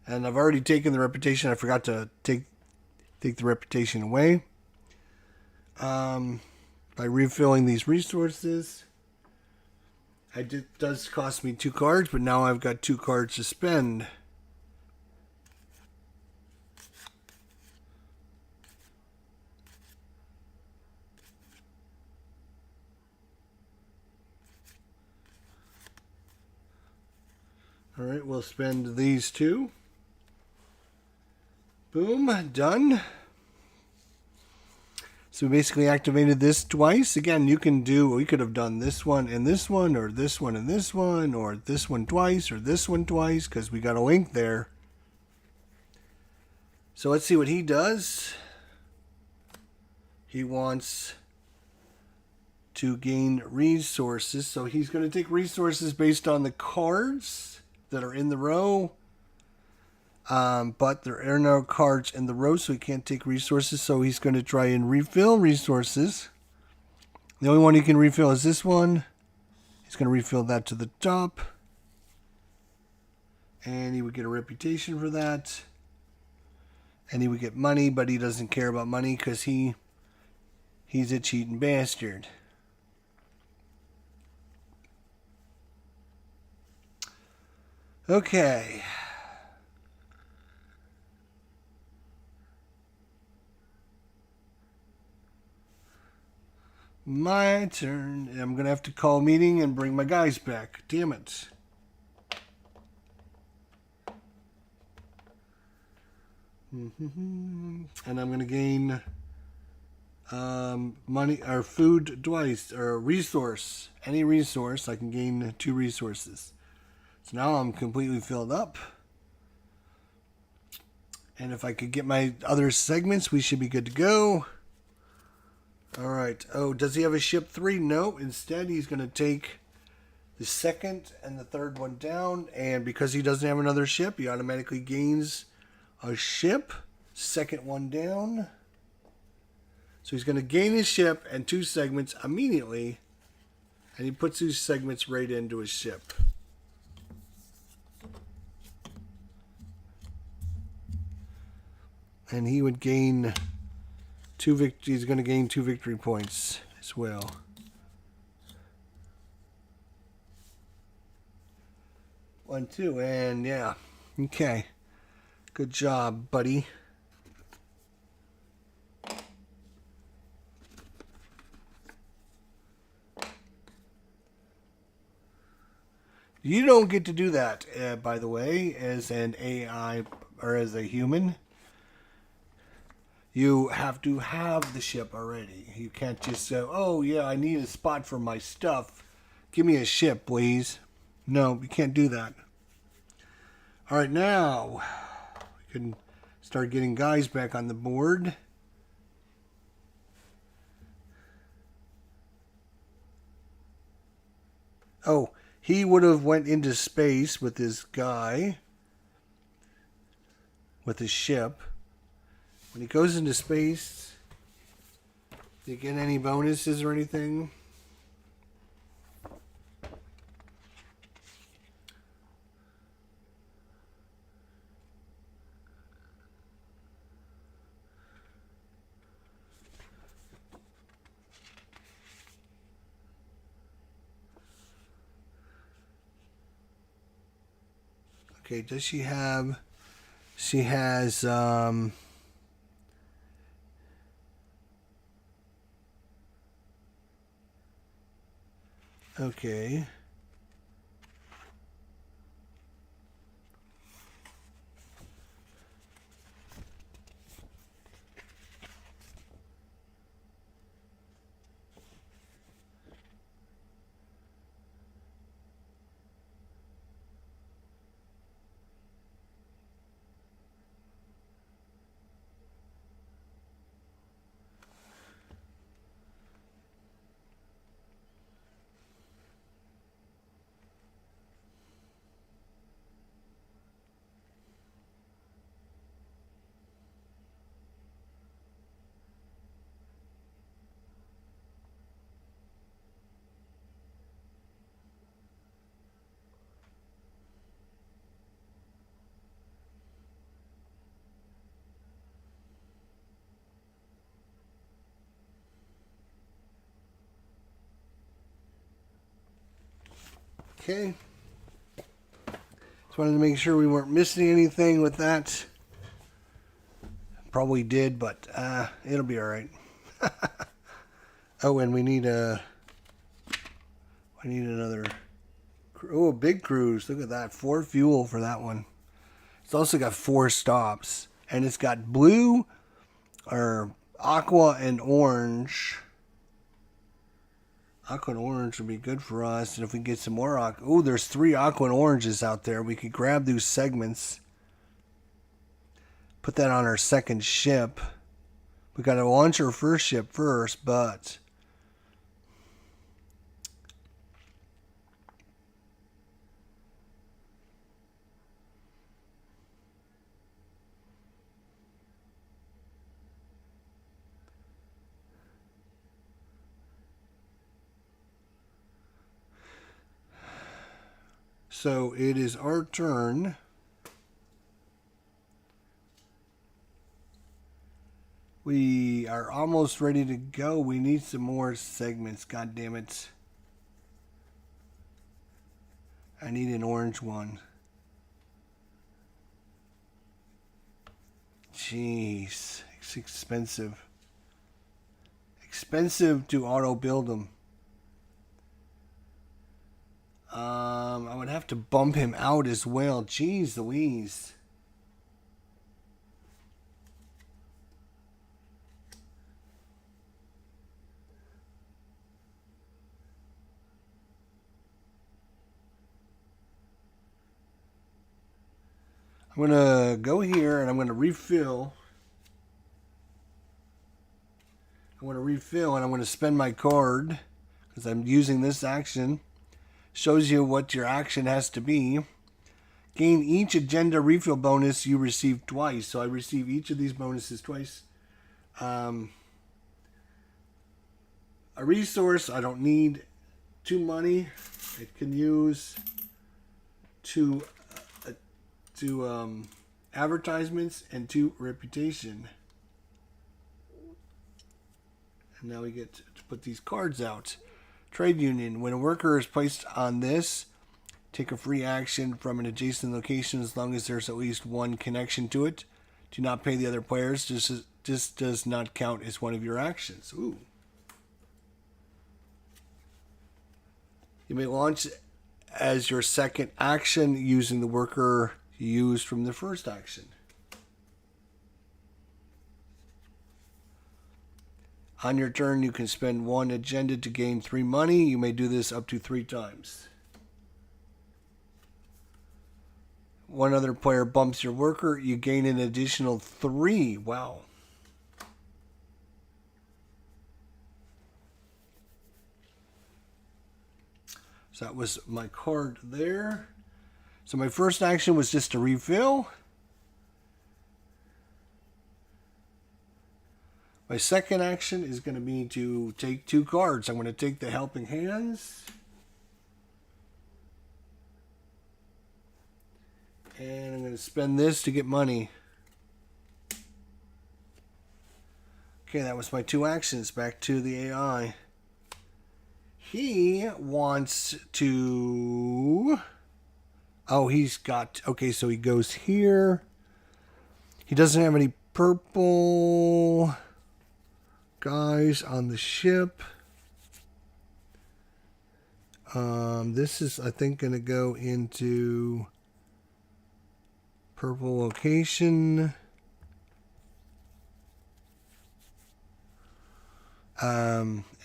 Speaker 1: And I've already taken the reputation. I forgot to take the reputation away. By refilling these resources. It does cost me 2 cards, but now I've got 2 cards to spend. All right, we'll spend these 2. Boom, done. So we basically activated this twice. Again, we could have done this one and this one, or this one and this one, or this one twice, or this one twice, because we got a link there. So let's see what he does. He wants to gain resources. So he's going to take resources based on the cards that are in the row. But there are no cards in the row, so he can't take resources. So he's going to try and refill resources. The only one he can refill is this one. He's going to refill that to the top. And he would get a reputation for that. And he would get money, but he doesn't care about money because he's a cheating bastard. Okay. My turn. I'm going to have to call a meeting and bring my guys back. Damn it. And I'm going to gain money or food twice, or resource. Any resource, I can gain 2 resources. So now I'm completely filled up. And if I could get my other segments, we should be good to go. All right. Oh, does he have a ship 3? No. Instead, he's going to take the second and the third one down. And because he doesn't have another ship, he automatically gains a ship. Second one down. So he's going to gain his ship and 2 segments immediately. And he puts these segments right into his ship. And he would gain 2 victories. He's going to gain 2 victory points as well. One, 2, and yeah. Okay. Good job, buddy. You don't get to do that, by the way, as an AI or as a human. You have to have the ship already. You can't just say, oh, yeah, I need a spot for my stuff. Give me a ship, please. No, you can't do that. All right, now we can start getting guys back on the board. Oh, he would have went into space with this guy, with his ship. When he goes into space, do you get any bonuses or anything? Okay, does she have... She has... Okay. Okay. Just wanted to make sure we weren't missing anything with that. Probably did, but it'll be all right. Oh, and we need another. Oh, a big cruise. Look at that. 4 fuel for that one. It's also got 4 stops, and it's got blue, or aqua and orange. Aqua and orange would be good for us. And if we get some more aqua... Oh, there's 3 aqua and oranges out there. We could grab those segments. Put that on our second ship. We got to launch our first ship first, but... So it is our turn. We are almost ready to go. We need some more segments. God damn it. I need an orange one. Jeez. It's expensive. Expensive to auto build them. I would have to bump him out as well. Jeez Louise. I'm going to go here and I'm going to refill. I'm going to refill and I'm going to spend my card because I'm using this action. Shows you what your action has to be. Gain each agenda refill bonus you receive twice. So I receive each of these bonuses twice. A resource, I don't need 2 money. It can use 2 advertisements and 2 reputation. And now we get to put these cards out. Trade union. When a worker is placed on this, take a free action from an adjacent location as long as there's at least 1 connection to it. Do not pay the other players. This does not count as one of your actions. Ooh. You may launch as your second action using the worker used from the first action. On your turn, you can spend 1 agenda to gain 3 money. You may do this up to 3 times. 1 other player bumps your worker. You gain an additional 3. Wow. So that was my card there. So my first action was just to refill. My second action is going to be to take 2 cards. I'm going to take the Helping Hands. And I'm going to spend this to get money. Okay, that was my 2 actions. Back to the AI. He wants to... Oh, he's got... Okay, so he goes here. He doesn't have any purple guys on the ship. This is, I think, going to go into purple location.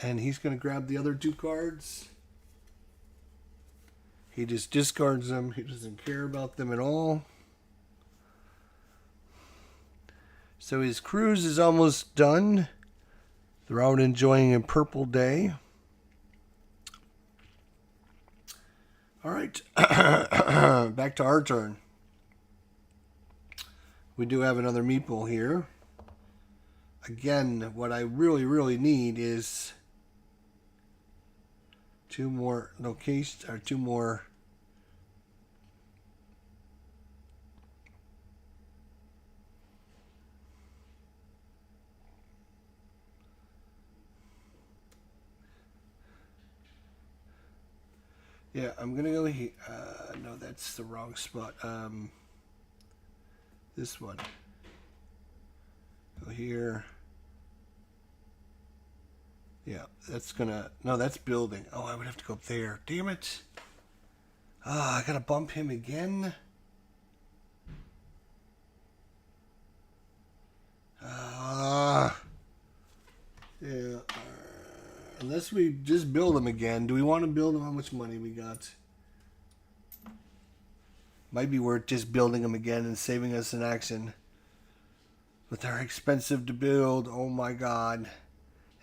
Speaker 1: And he's going to grab the other 2 cards. He just discards them. He doesn't care about them at all. So his cruise is almost done. They're out enjoying a purple day. All right. Back to our turn. We do have another meeple here. Again, what I really, really need is 2 more locations, or 2 more. Yeah, I'm going to go here. No, that's the wrong spot. This one. Go here. Yeah, that's gonna... No, that's building. Oh, I would have to go up there. Damn it. Ah, I gotta bump him again. Yeah. Unless we just build him again. Do we want to build him? How much money we got? Might be worth just building him again and saving us an action. But they're expensive to build. Oh my god.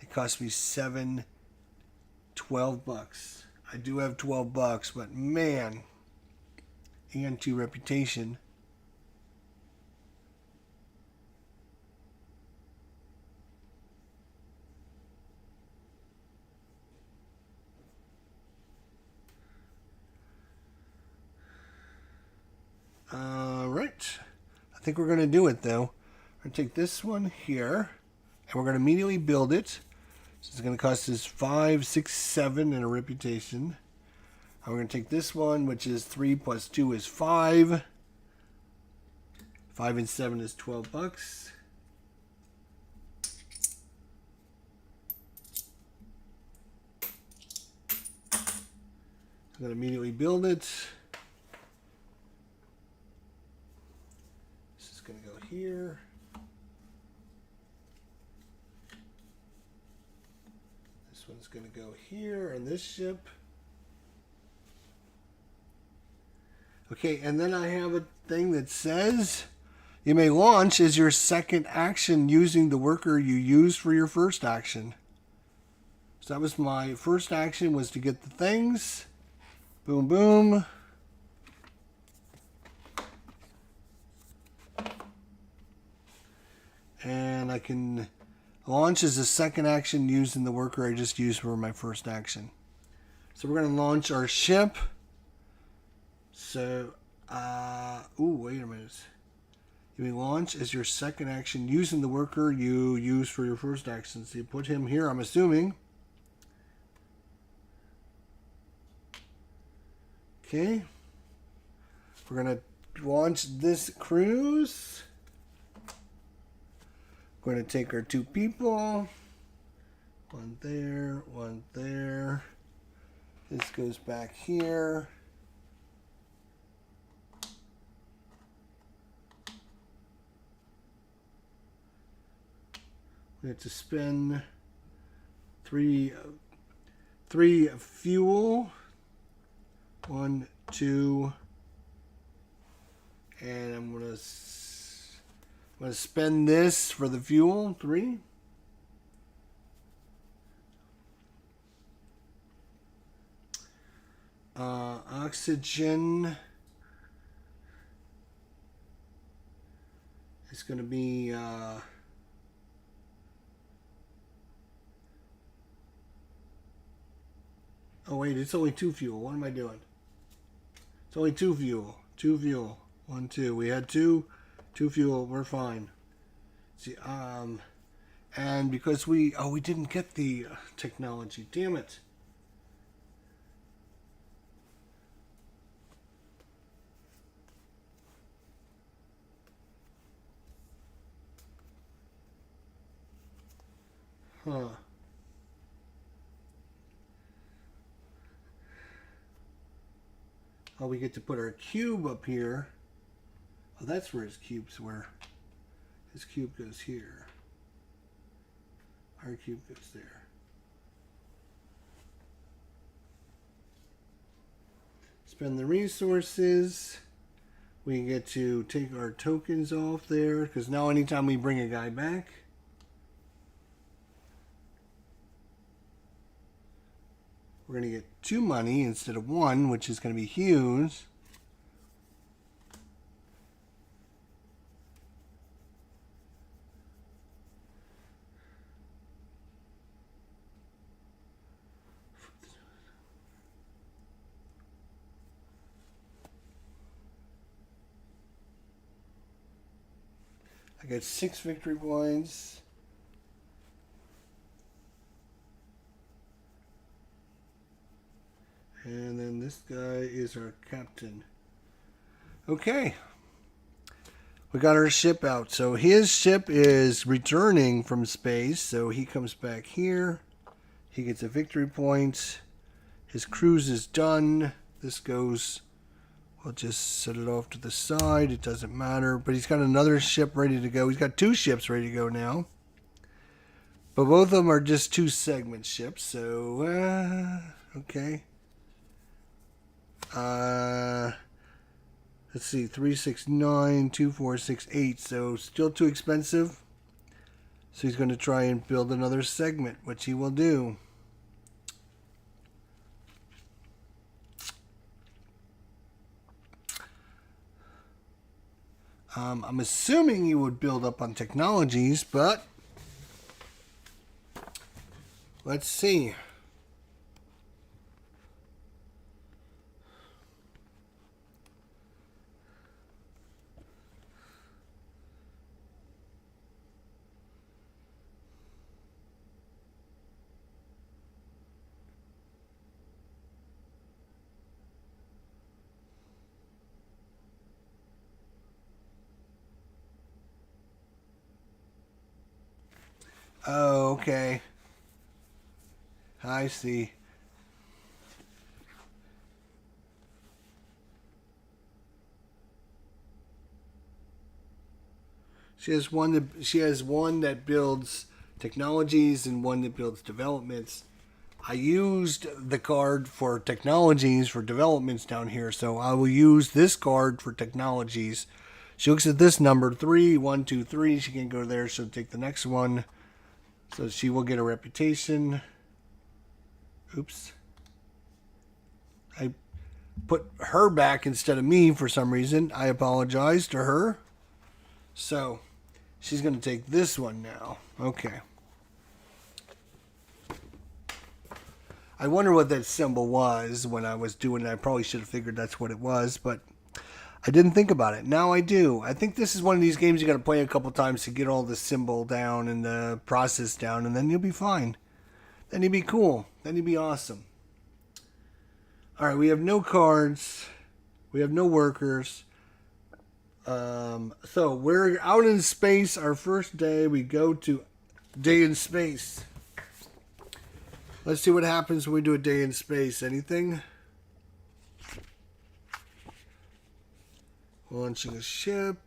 Speaker 1: It cost me $12 bucks. I do have 12 bucks, but man. And 2 reputation. Right. I think we're going to do it, though. We're going to take this one here, and we're going to immediately build it. So it's going to cost us 5, 6, 7 and a reputation. And we're going to take this one, which is 3 plus 2 is 5. 5 and 7 is 12 bucks. I'm going to immediately build it. Going to go here. This one's going to go here on this ship. Okay, and then I have a thing that says you may launch as your second action using the worker you used for your first action. So that was my first action, was to get the things. Boom, boom. And I can launch as a second action using the worker I just used for my first action. So we're going to launch our ship. So, wait a minute. You may launch as your second action using the worker you used for your first action. So you put him here, I'm assuming. Okay. We're going to launch this cruise. We're going to take our 2 people. One there, one there. This goes back here. We have to spend 3 fuel. 1, 2, and I'm going to spend this for the fuel. 3. Oxygen is going to be oh wait, it's only 2 fuel. What am I doing? It's only 2 fuel. 2 fuel. 1, 2. We had 2 fuel. We're fine. See, and because we didn't get the technology. Damn it. Huh. Oh, we get to put our cube up here. Oh, that's where his cubes were. His cube goes here. Our cube goes there. Spend the resources. We get to take our tokens off there, because now anytime we bring a guy back, we're going to get 2 money instead of 1, which is going to be huge. I got 6 victory points. And then this guy is our captain. Okay. We got our ship out. So his ship is returning from space. So he comes back here. He gets a victory point. His cruise is done. This goes... I'll just set it off to the side. It doesn't matter. But he's got another ship ready to go. He's got 2 ships ready to go now. But both of them are just 2 segment ships. So, okay. Let's see. 3, 6, 9, 2, 4, 6, 8. So, still too expensive. So, he's going to try and build another segment, which he will do. I'm assuming he would build up on technologies, but let's see. Oh, okay. I see. She has one that builds technologies and one that builds developments. I used the card for technologies for developments down here, so I will use this card for technologies. She looks at this number 3, 1, 2, 3. She can go there. She'll take the next one. So she will get a reputation. Oops. I put her back instead of me for some reason. I apologize to her. So she's going to take this one now. Okay. I wonder what that symbol was when I was doing it. I probably should have figured that's what it was, but I didn't think about it. Now I do. I think this is one of these games you got to play a couple times to get all the symbol down and the process down, and then you'll be fine. Then you'll be cool. Then you'll be awesome. All right, we have no cards. We have no workers. So we're out in space. Our first day, we go to day in space. Let's see what happens when we do a day in space. Anything? Launching a ship.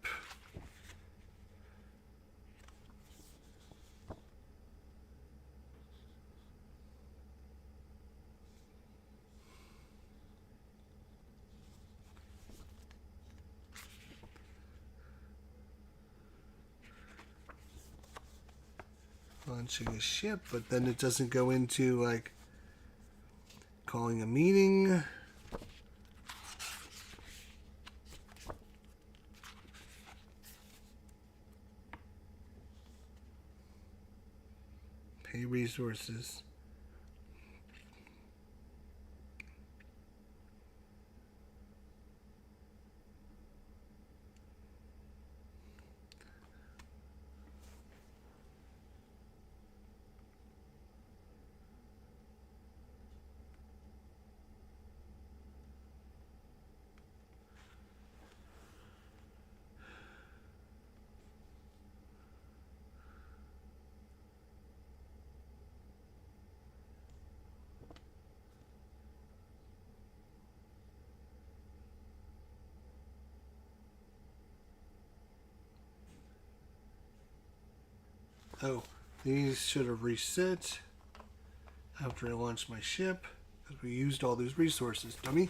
Speaker 1: Launching a ship, but then it doesn't go into like calling a meeting. resources. Oh, these should have reset after I launched my ship, because we used all those resources, dummy.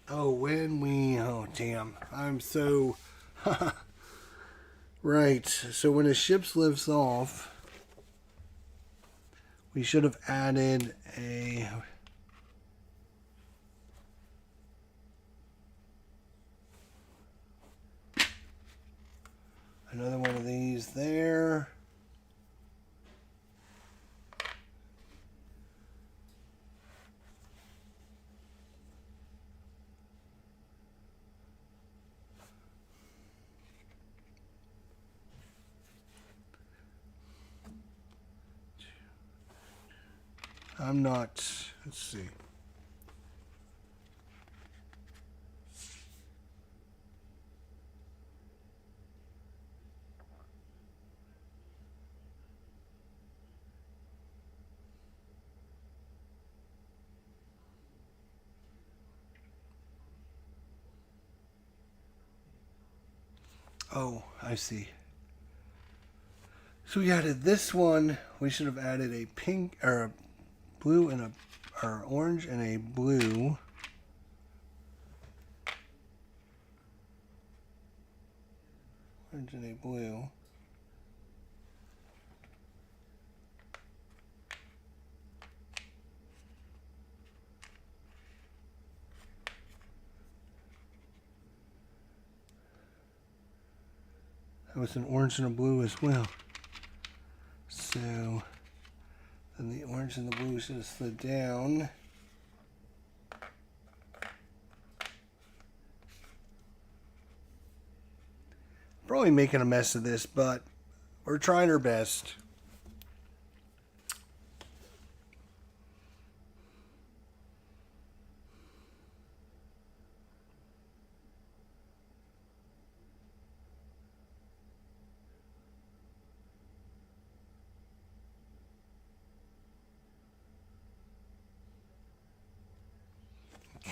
Speaker 1: Oh damn, I'm so, right, so when a ship lifts off, we should have added another one of these there. I'm not, let's see. Oh, I see. So we added this one. We should have added a pink or a blue and or orange and a blue. Orange and a blue. That was an orange and a blue as well. So then the orange and the blue should have slid down. Probably making a mess of this, but we're trying our best.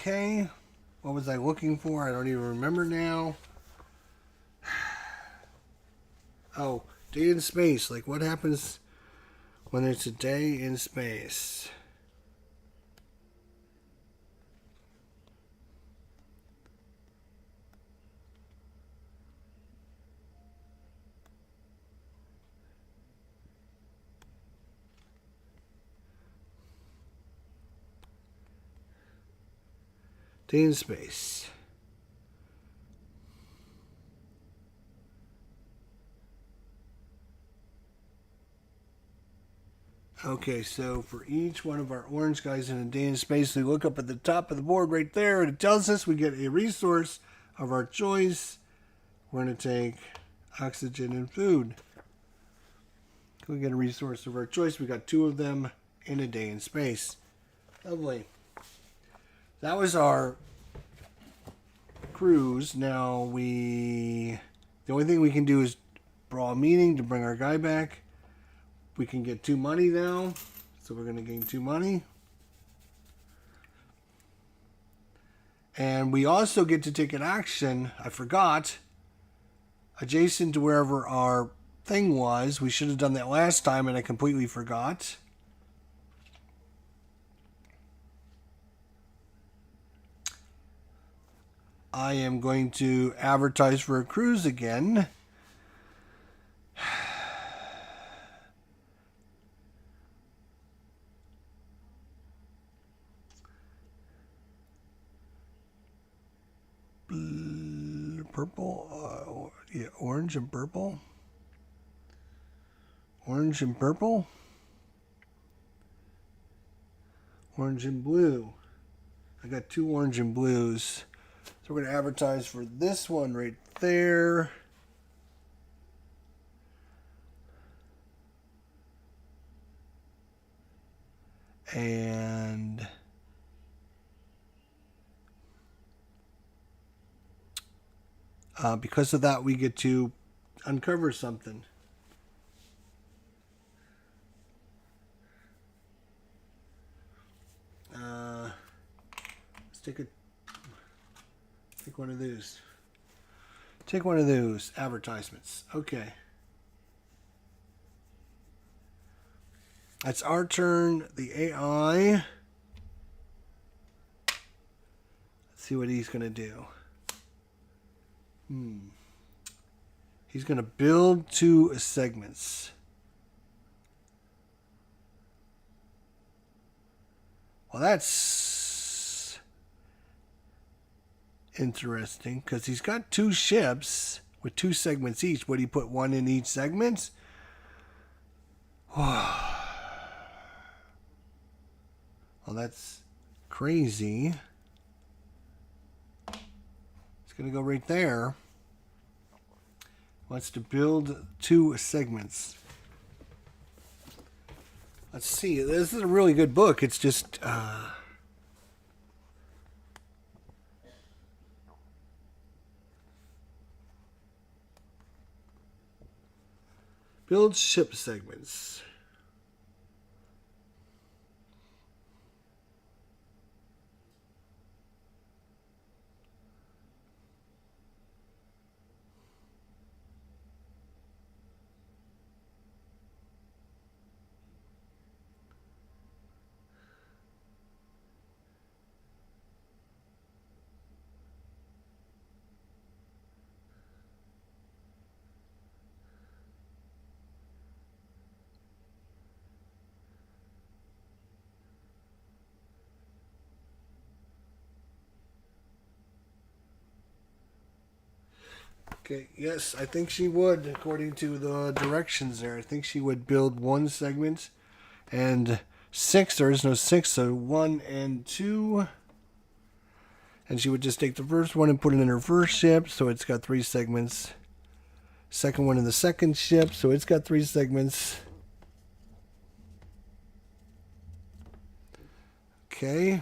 Speaker 1: Okay, what was I looking for? I don't even remember now. Oh, day in space. Like, what happens when it's a day in space? Day in space. Okay, so for each one of our orange guys in a day in space, we look up at the top of the board right there, and it tells us we get a resource of our choice. We're going to take oxygen and food. We get a resource of our choice. We got 2 of them in a day in space. Lovely. That was our cruise. Now the only thing we can do is brawl a meeting to bring our guy back. We can get 2 money now, so we're going to gain 2 money. And we also get to take an action, I forgot, adjacent to wherever our thing was. We should have done that last time, and I completely forgot. I am going to advertise for a cruise again. purple, yeah, orange and purple. Orange and purple. Orange and blue. I got 2 orange and blues. So we're going to advertise for this one right there. And because of that, we get to uncover something. Let's take one of these. Take one of those advertisements. Okay. That's our turn. The AI. Let's see what he's going to do. He's going to build 2 segments. Well, that's interesting because he's got 2 ships with 2 segments each. Would he put 1 in each segment? Well, that's crazy. It's going to go right there. Wants to build 2 segments. Let's see. This is a really good book. It's just build ship segments. Okay, yes, I think she would, according to the directions there. I think she would build 1 segment and 6. There is no 6, so 1 and 2. And she would just take the first one and put it in her first ship, so it's got 3 segments. Second one in the second ship, so it's got 3 segments. Okay.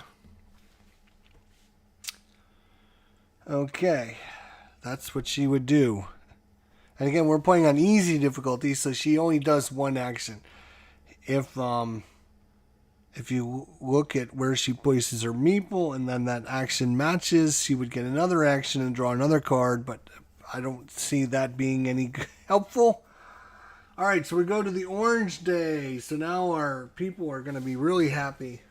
Speaker 1: Okay. That's what she would do. And again, we're playing on easy difficulty, so she only does 1 action. If you look at where she places her meeple and then that action matches, she would get another action and draw another card, but I don't see that being any helpful. All right, so we go to the orange day. So now our people are going to be really happy.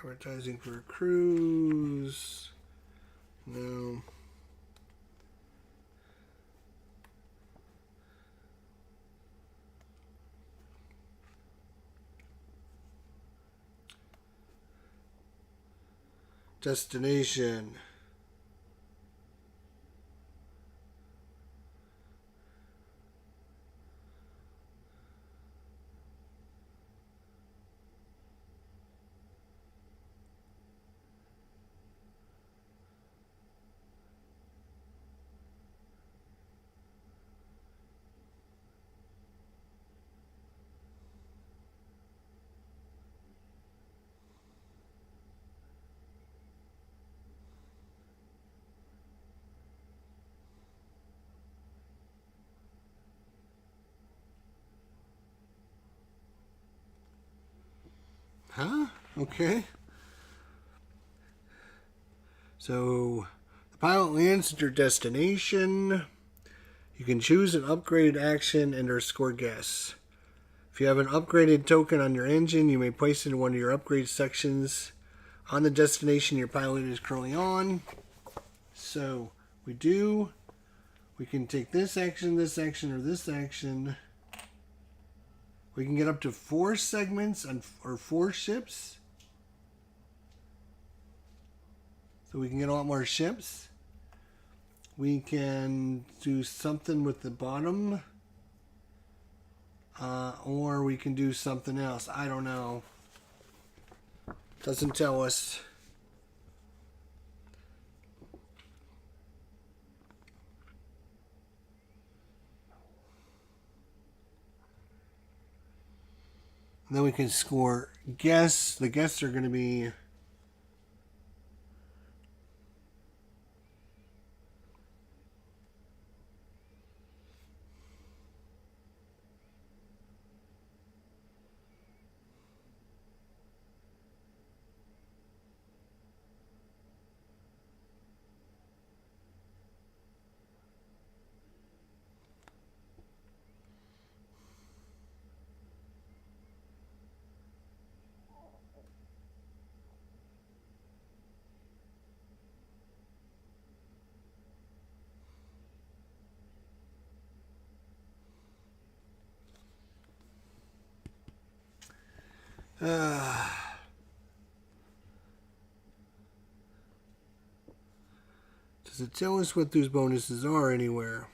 Speaker 1: Advertising for a cruise. No. Destination. Huh? Okay. So the pilot lands at your destination. You can choose an upgraded action and or score guess. If you have an upgraded token on your engine, you may place it in one of your upgrade sections on the destination your pilot is currently on. So we can take this action, or this action. We can get up to 4 segments or 4 ships. So we can get a lot more ships. We can do something with the bottom. Or we can do something else. I don't know. Doesn't tell us. And then we can score guests. The guests are going to be... does it tell us what those bonuses are anywhere?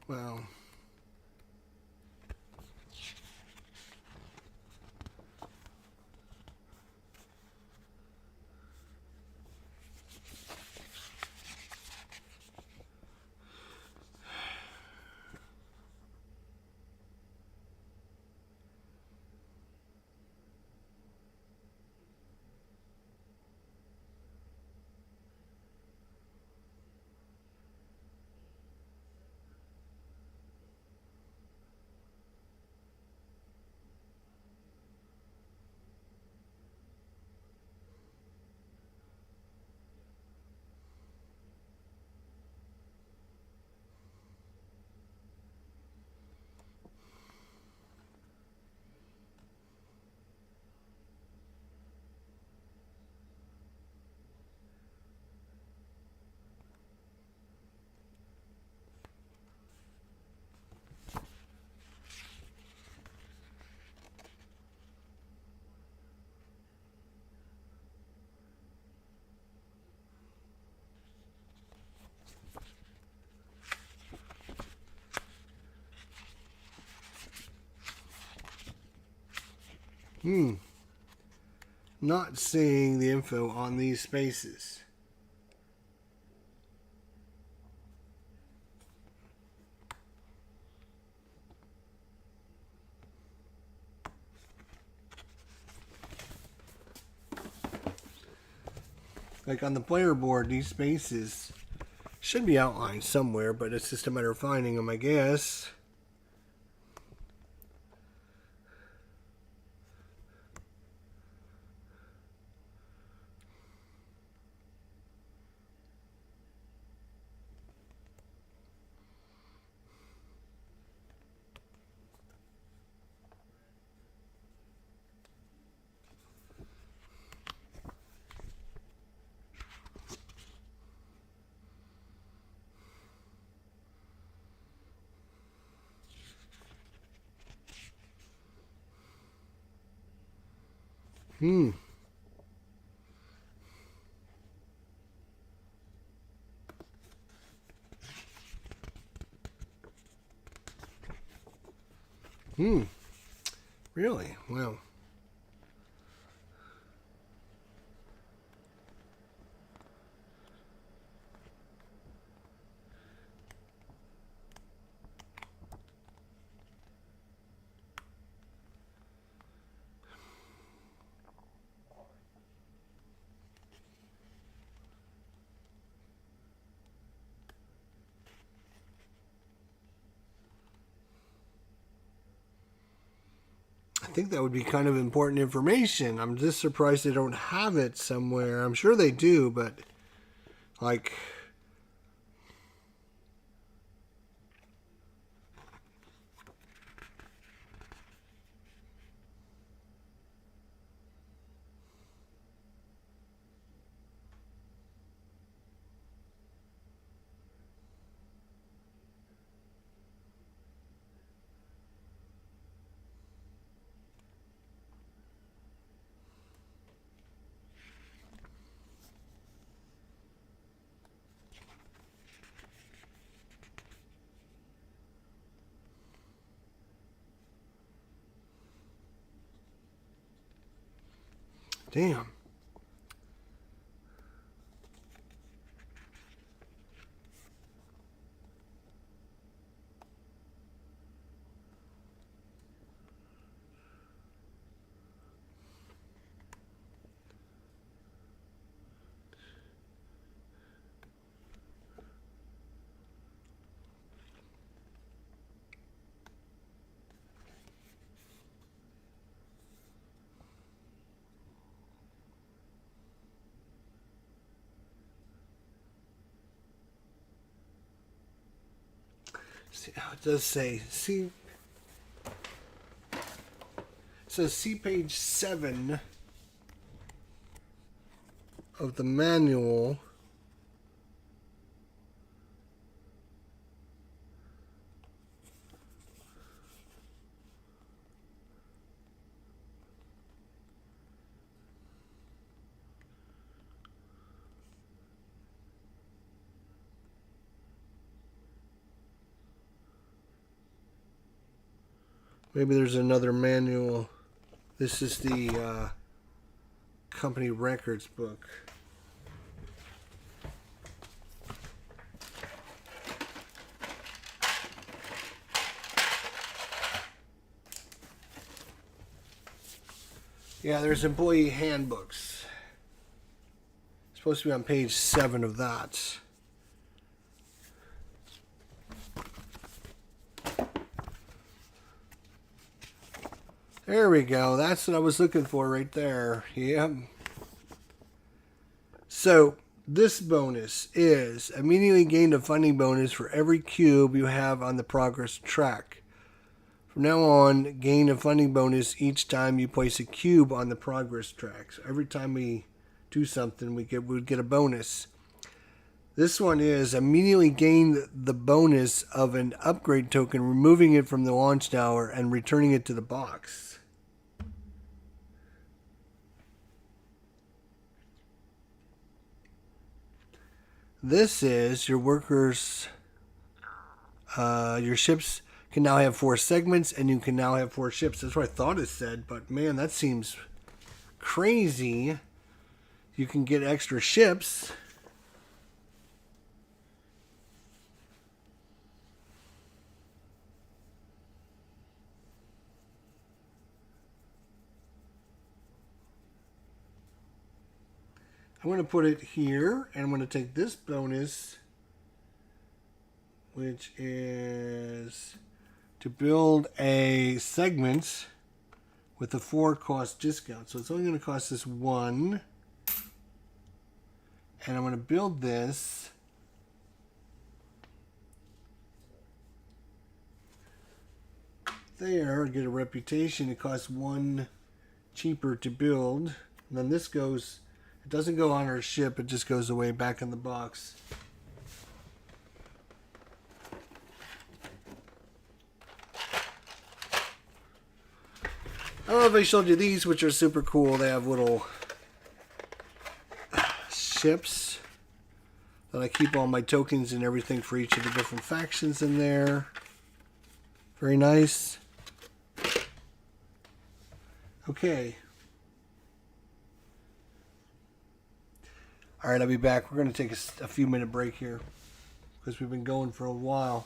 Speaker 1: Well... Not seeing the info on these spaces. Like on the player board, these spaces should be outlined somewhere, but it's just a matter of finding them, I guess. Hmm. Really? Well. I think that would be kind of important information. I'm just surprised they don't have it somewhere. I'm sure they do, but like Damn. See, it does say, see, it says see page 7 of the manual. Maybe there's another manual. This is the company records book. Yeah, there's employee handbooks. It's supposed to be on page 7 of that. There we go. That's what I was looking for right there. Yep. So, this bonus is immediately gain a funding bonus for every cube you have on the progress track. From now on, gain a funding bonus each time you place a cube on the progress track. So every time we do something, we would get a bonus. This one is immediately gain the bonus of an upgrade token, removing it from the launch tower and returning it to the box. This is your workers, your ships can now have 4 segments, and you can now have 4 ships. That's what I thought it said, but man, that seems crazy. You can get extra ships. I'm going to put it here, and I'm going to take this bonus, which is to build a segment with a 4 cost discount. So it's only going to cost us 1. And I'm going to build this. There, get a reputation. It costs 1 cheaper to build. And then this goes, it doesn't go on our ship, it just goes away back in the box. I don't know if I showed you these, which are super cool. They have little ships that I keep all my tokens and everything for each of the different factions in there. Very nice. Okay. All right, I'll be back. We're going to take a few minute break here because we've been going for a while.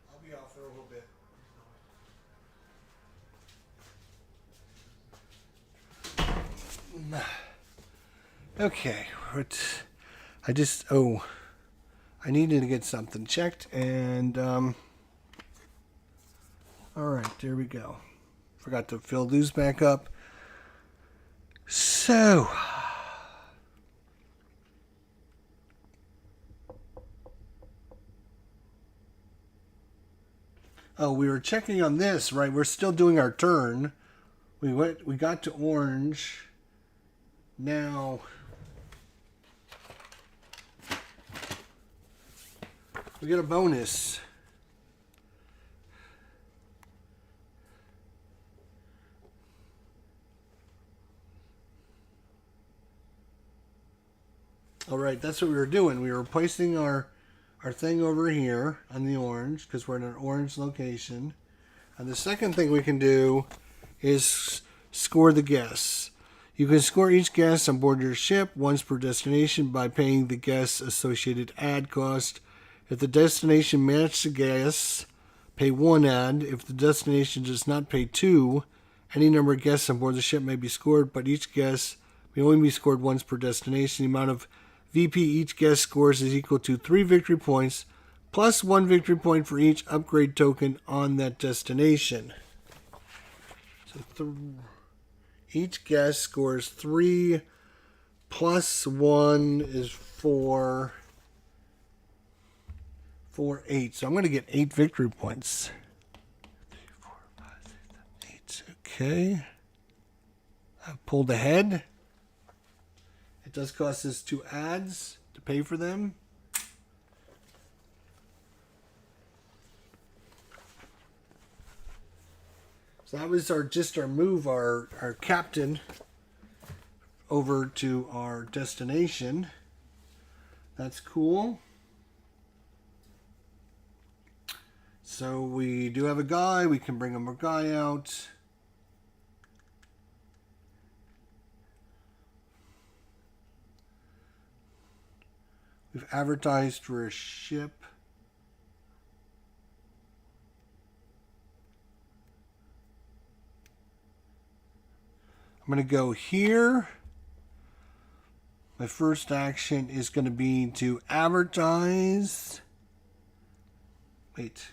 Speaker 1: I'll be off for a little bit. Okay, I needed to get something checked, and all right, there we go. Forgot to fill these back up. So, oh, we were checking on this, right? We're still doing our turn. We got to orange. Now we get a bonus. All right, that's what we were doing. We were placing our thing over here on the orange because we're in an orange location. And the second thing we can do is score the guests. You can score each guest on board your ship once per destination by paying the guest's associated ad cost. If the destination matches the guests, pay 1 ad. If the destination does not, pay 2. Any number of guests on board the ship may be scored, but each guest may only be scored once per destination. The amount of VP each guest scores is equal to 3 victory points, plus 1 victory point for each upgrade token on that destination. So each guest scores 3, plus 1 is 4, 8. So I'm going to get 8 victory points. 3, 4, 5, 6, 7, 8. Okay. I've pulled ahead. It does cost us 2 ads to pay for them. So that was just our move, our captain over to our destination. That's cool. So we do have a guy. We can bring him a guy out. We've advertised for a ship. I'm going to go here. My first action is going to be to advertise. Wait.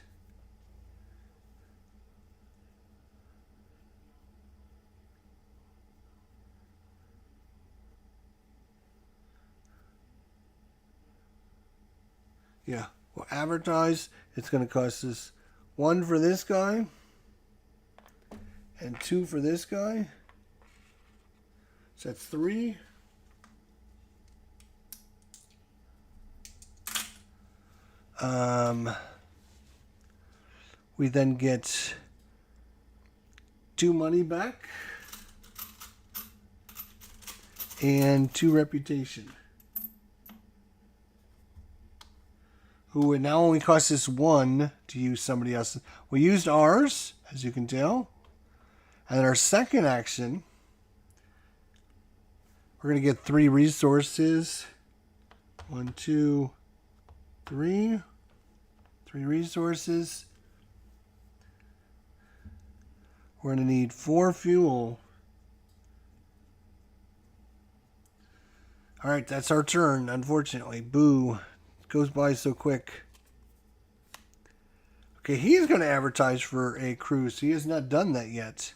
Speaker 1: Yeah, we'll advertise. It's going to cost us 1 for this guy and 2 for this guy. So that's 3. We then get 2 money back and 2 reputation. Who it now only costs us 1 to use somebody else's. We used ours, as you can tell. And then our second action, we're going to get 3 resources. 1, 2, 3. 3 resources. We're going to need 4 fuel. All right, that's our turn, unfortunately. Boo. Goes by so quick. Okay, he's going to advertise for a cruise. He has not done that yet.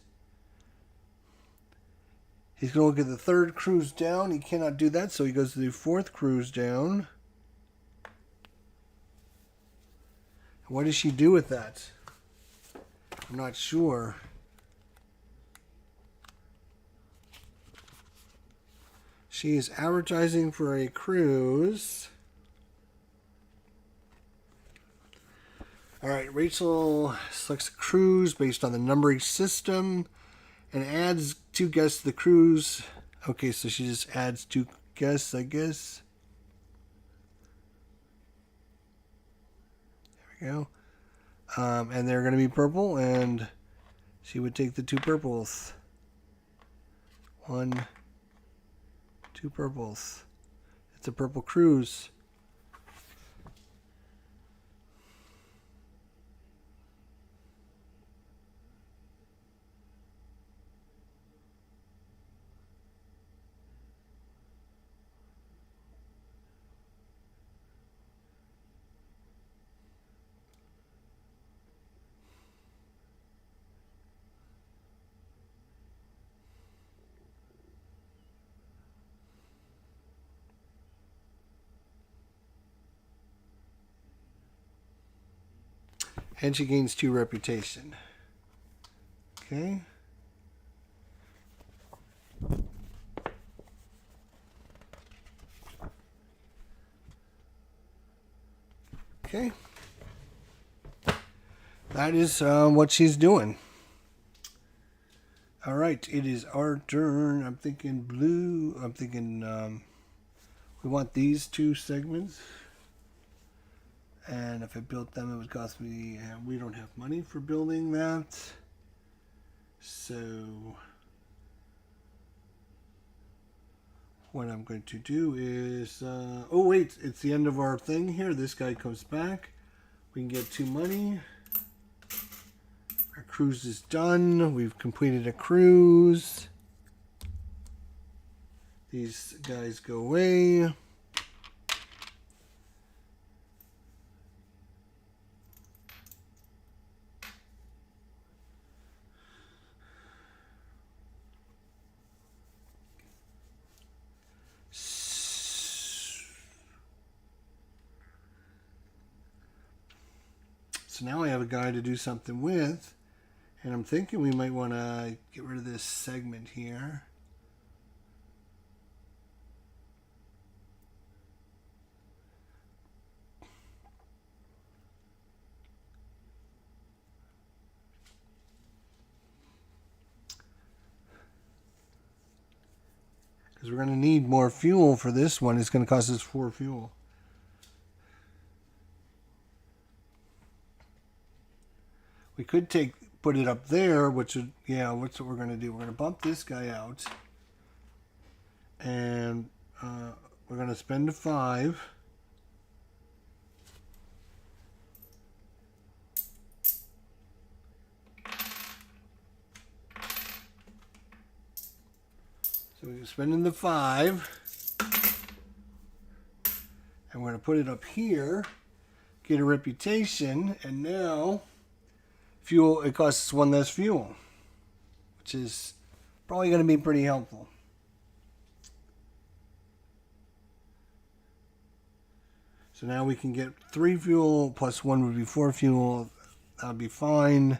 Speaker 1: He's going to look at the 3rd cruise down. He cannot do that, so he goes to the 4th cruise down. What does she do with that? I'm not sure. She is advertising for a cruise. All right, Rachel selects a cruise based on the numbering system and adds 2 guests to the cruise. Okay, so she just adds 2 guests, I guess. There we go. And they're going to be purple, and she would take the 2 purples. 1, 2 purples. It's a purple cruise. And she gains 2 reputation. Okay. Okay. That is what she's doing. All right, it is our turn. I'm thinking blue. I'm thinking we want these 2 segments. And if I built them, it would cost me... we don't have money for building that. So what I'm going to do is... oh, wait. It's the end of our thing here. This guy comes back. We can get 2 money. Our cruise is done. We've completed a cruise. These guys go away. So now I have a guy to do something with. And I'm thinking we might want to get rid of this segment here. Because we're going to need more fuel for this one. It's going to cost us 4 fuel. We could put it up there, which would, yeah, what's what we're going to do? We're going to bump this guy out. And we're going to spend a 5. So we're spending the 5. And we're going to put it up here, get a reputation, and now fuel, it costs us 1 less fuel, which is probably going to be pretty helpful. So now we can get 3 fuel plus 1 would be 4 fuel. That would be fine.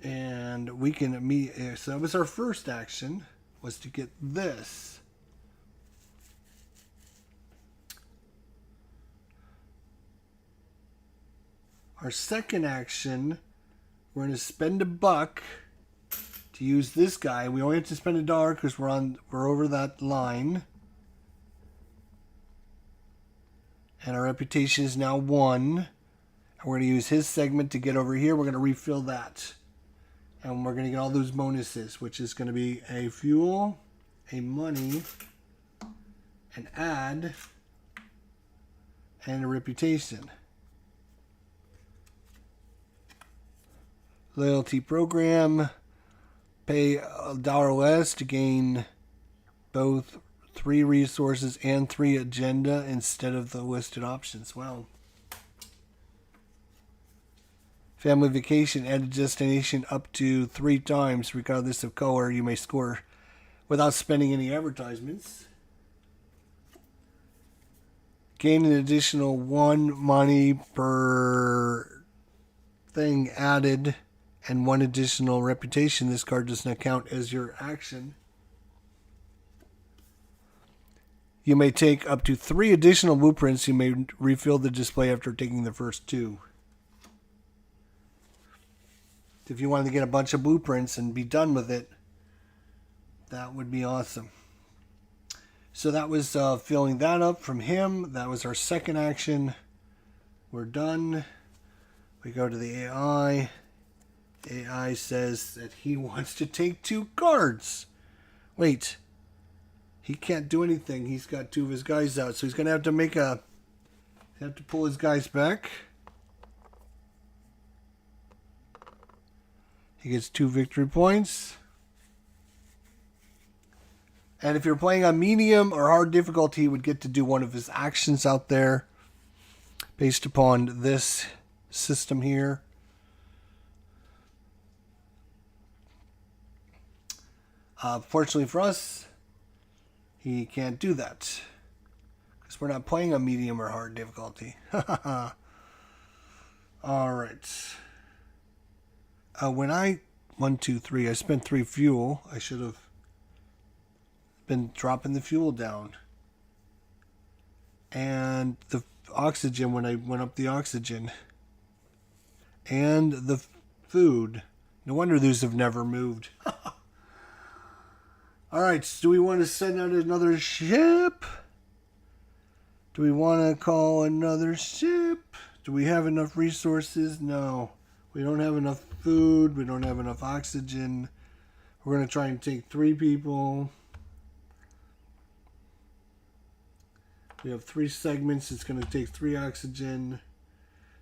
Speaker 1: And we can immediately, so that was our first action, was to get this. Our second action, we're going to spend $1 to use this guy. We only have to spend $1 because we're over that line. And our reputation is now 1. And we're going to use his segment to get over here. We're going to refill that. And we're going to get all those bonuses, which is going to be a fuel, a money, an ad, and a reputation. Loyalty program, pay $1 less to gain both 3 resources and 3 agenda instead of the listed options. Wow. Family vacation, add a destination up to 3 times, regardless of color. You may score without spending any advertisements. Gain an additional 1 money per thing added and 1 additional reputation. This card does not count as your action. You may take up to 3 additional blueprints. You may refill the display after taking the first 2. If you wanted to get a bunch of blueprints and be done with it, that would be awesome. So that was filling that up from him. That was our second action. We're done. We go to the AI. AI says that he wants to take 2 cards. Wait. He can't do anything. He's got 2 of his guys out. So he's going to have to have to pull his guys back. He gets 2 victory points. And if you're playing on medium or hard difficulty, he would get to do one of his actions out there based upon this system here. Fortunately for us, he can't do that because we're not playing on medium or hard difficulty. All right. When I 1, 2, 3, I spent 3 fuel. I should have been dropping the fuel down. And the oxygen when I went up the oxygen. And the food. No wonder these have never moved. All right, so do we want to send out another ship? Do we want to call another ship? Do we have enough resources? No. We don't have enough food. We don't have enough oxygen. We're going to try and take 3 people. We have 3 segments. It's going to take 3 oxygen.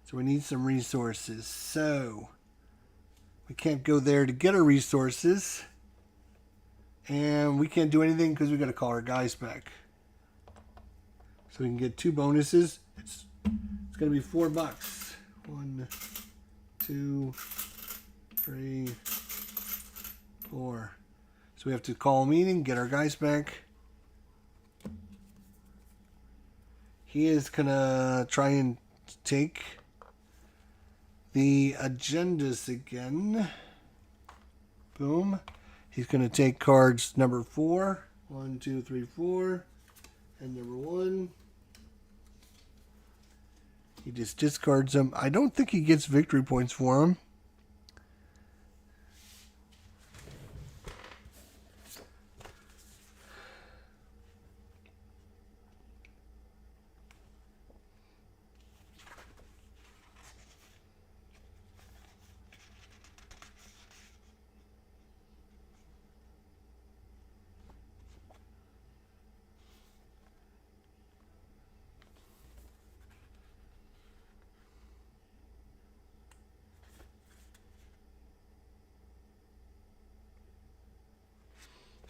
Speaker 1: So we need some resources. So we can't go there to get our resources. And we can't do anything because we got to call our guys back. So we can get 2 bonuses. It's going to be $4. 1, 2, 3, 4. So we have to call a meeting, get our guys back. He is going to try and take the agendas again. Boom. He's going to take cards number 4. 1, 2, 3, 4. And number 1. He just discards them. I don't think he gets victory points for them.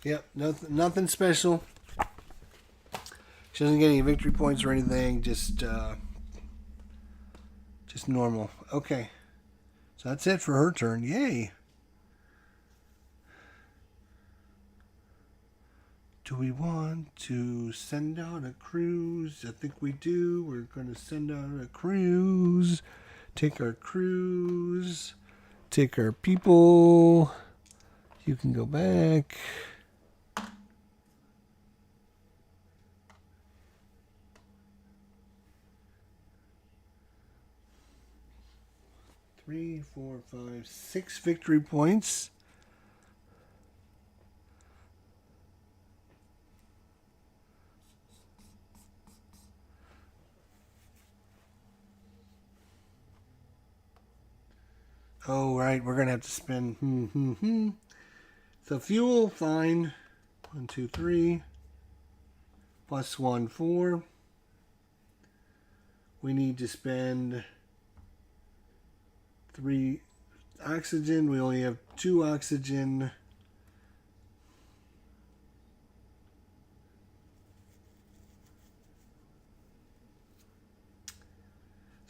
Speaker 1: Yep, nothing special. She doesn't get any victory points or anything. Just normal. Okay, so that's it for her turn. Yay! Do we want to send out a cruise? I think we do. We're going to send out a cruise. Take our cruise. Take our people. You can go back. Three, 4, 5, 6 victory points. Oh, right. We're going to have to spend. So fuel, fine. 1, 2, 3. Plus 1, 4. We need to spend 3 oxygen. We only have 2 oxygen.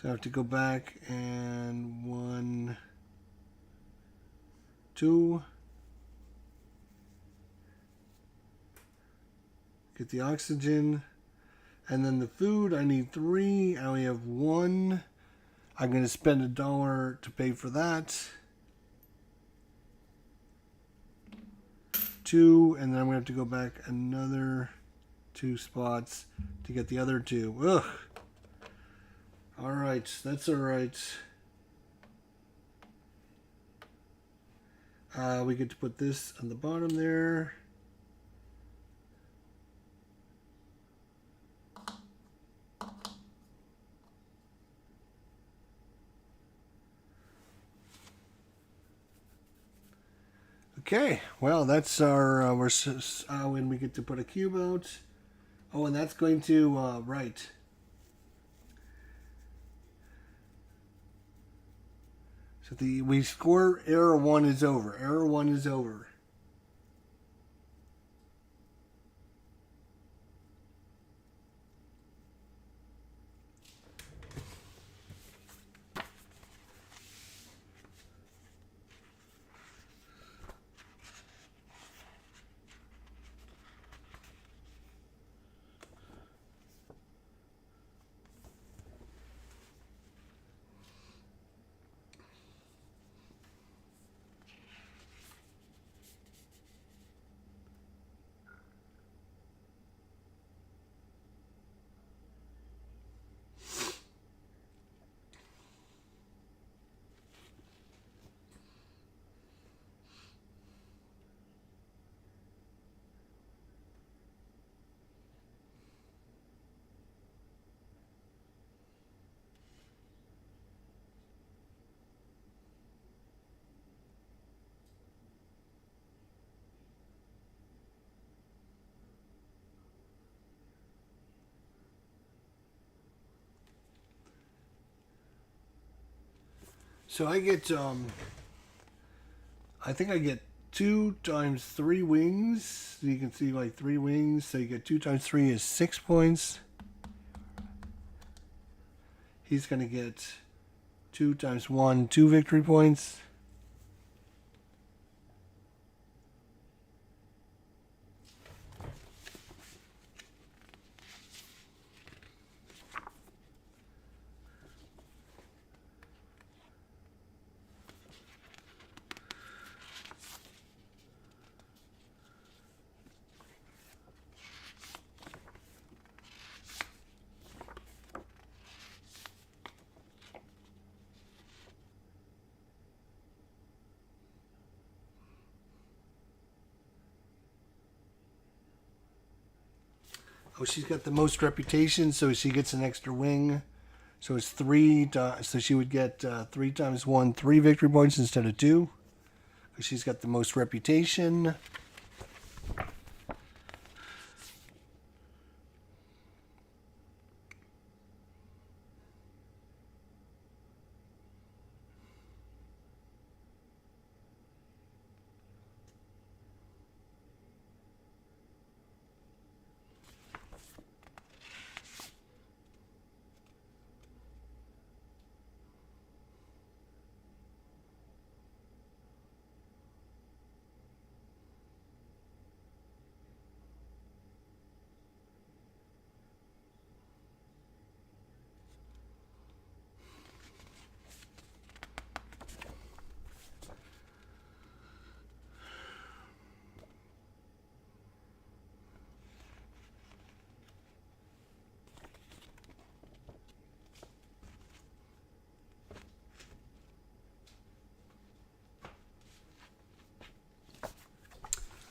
Speaker 1: So I have to go back and 1, 2. Get the oxygen. And then the food, I need 3. I only have 1. I'm going to spend $1 to pay for that. 2, and then I'm going to have to go back another 2 spots to get the other 2. Ugh. All right, that's all right. We get to put this on the bottom there. Okay, well, that's our, when we get to put a cube out. Oh, and that's going to, right. So we score error 1 is over. Error 1 is over. So I get, I think I get 2 times 3 wings. So you can see like 3 wings. So you get 2 times 3 is 6 points. He's going to get 2 times 1, 2 victory points. Oh, she's got the most reputation, so she gets an extra wing. So it's 3. So she would get 3 times 1, 3 victory points instead of 2. Because she's got the most reputation.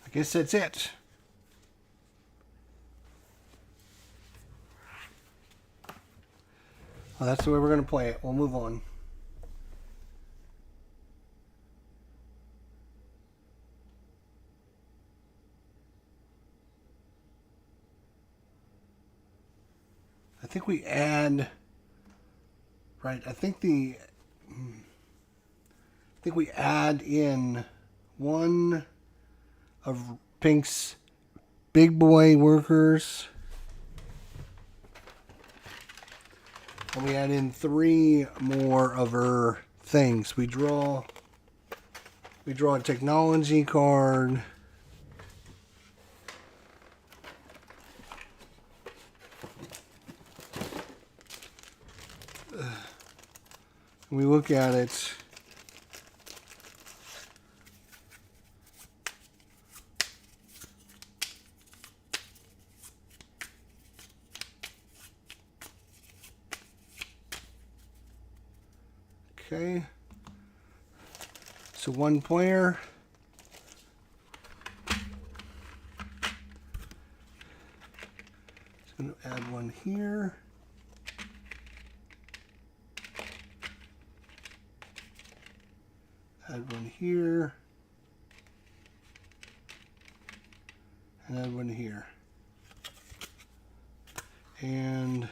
Speaker 1: I guess that's it. Well, that's the way we're going to play it. We'll move on. I think we add... Right, I think we add in 1 of Pink's big boy workers. And we add in 3 more of her things. We draw a technology card. We look at it. Okay. So 1 player. Just going to add 1 here. Add 1 here. And add 1 here. And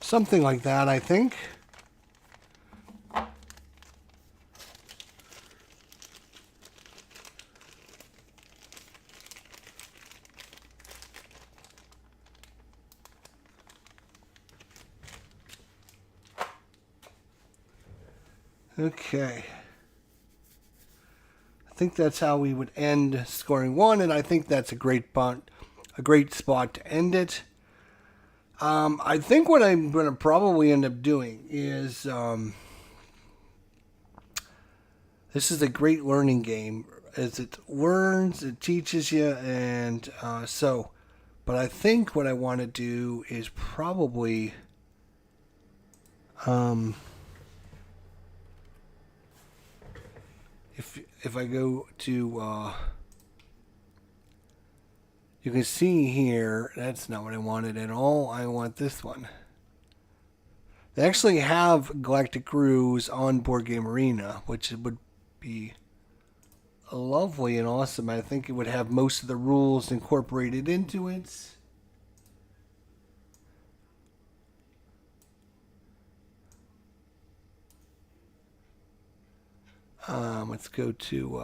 Speaker 1: something like that, I think. Okay. I think that's how we would end scoring 1, and I think that's a great spot to end it. I think what I'm going to probably end up doing is this is a great learning game. As it learns, it teaches you, and but I think what I want to do is probably if I go to you can see here, that's not what I wanted at all. I want this one. They actually have Galactic Cruise on Board Game Arena, which would be lovely and awesome. I think it would have most of the rules incorporated into it. Let's go to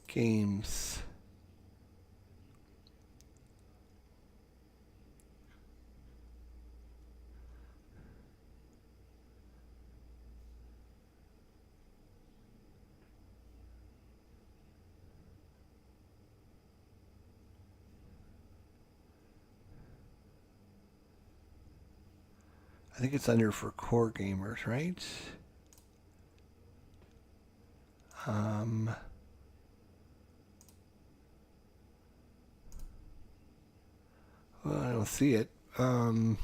Speaker 1: games. I think it's under for core gamers, right? Well, I don't see it. There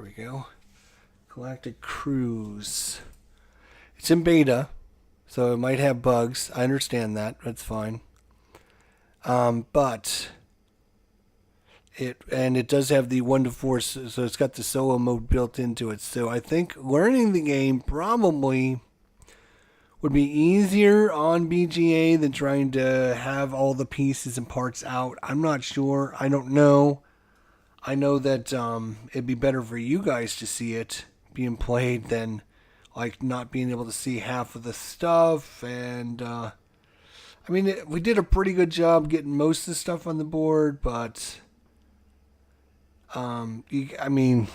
Speaker 1: we go. Galactic Cruise. It's in beta, so it might have bugs. I understand that. That's fine. But it does have the 1 to 4, so it's got the solo mode built into it. So I think learning the game probably would be easier on BGA than trying to have all the pieces and parts out. I'm not sure. I don't know. I know that it'd be better for you guys to see it being played than like not being able to see half of the stuff. And I mean, we did a pretty good job getting most of the stuff on the board, but I mean,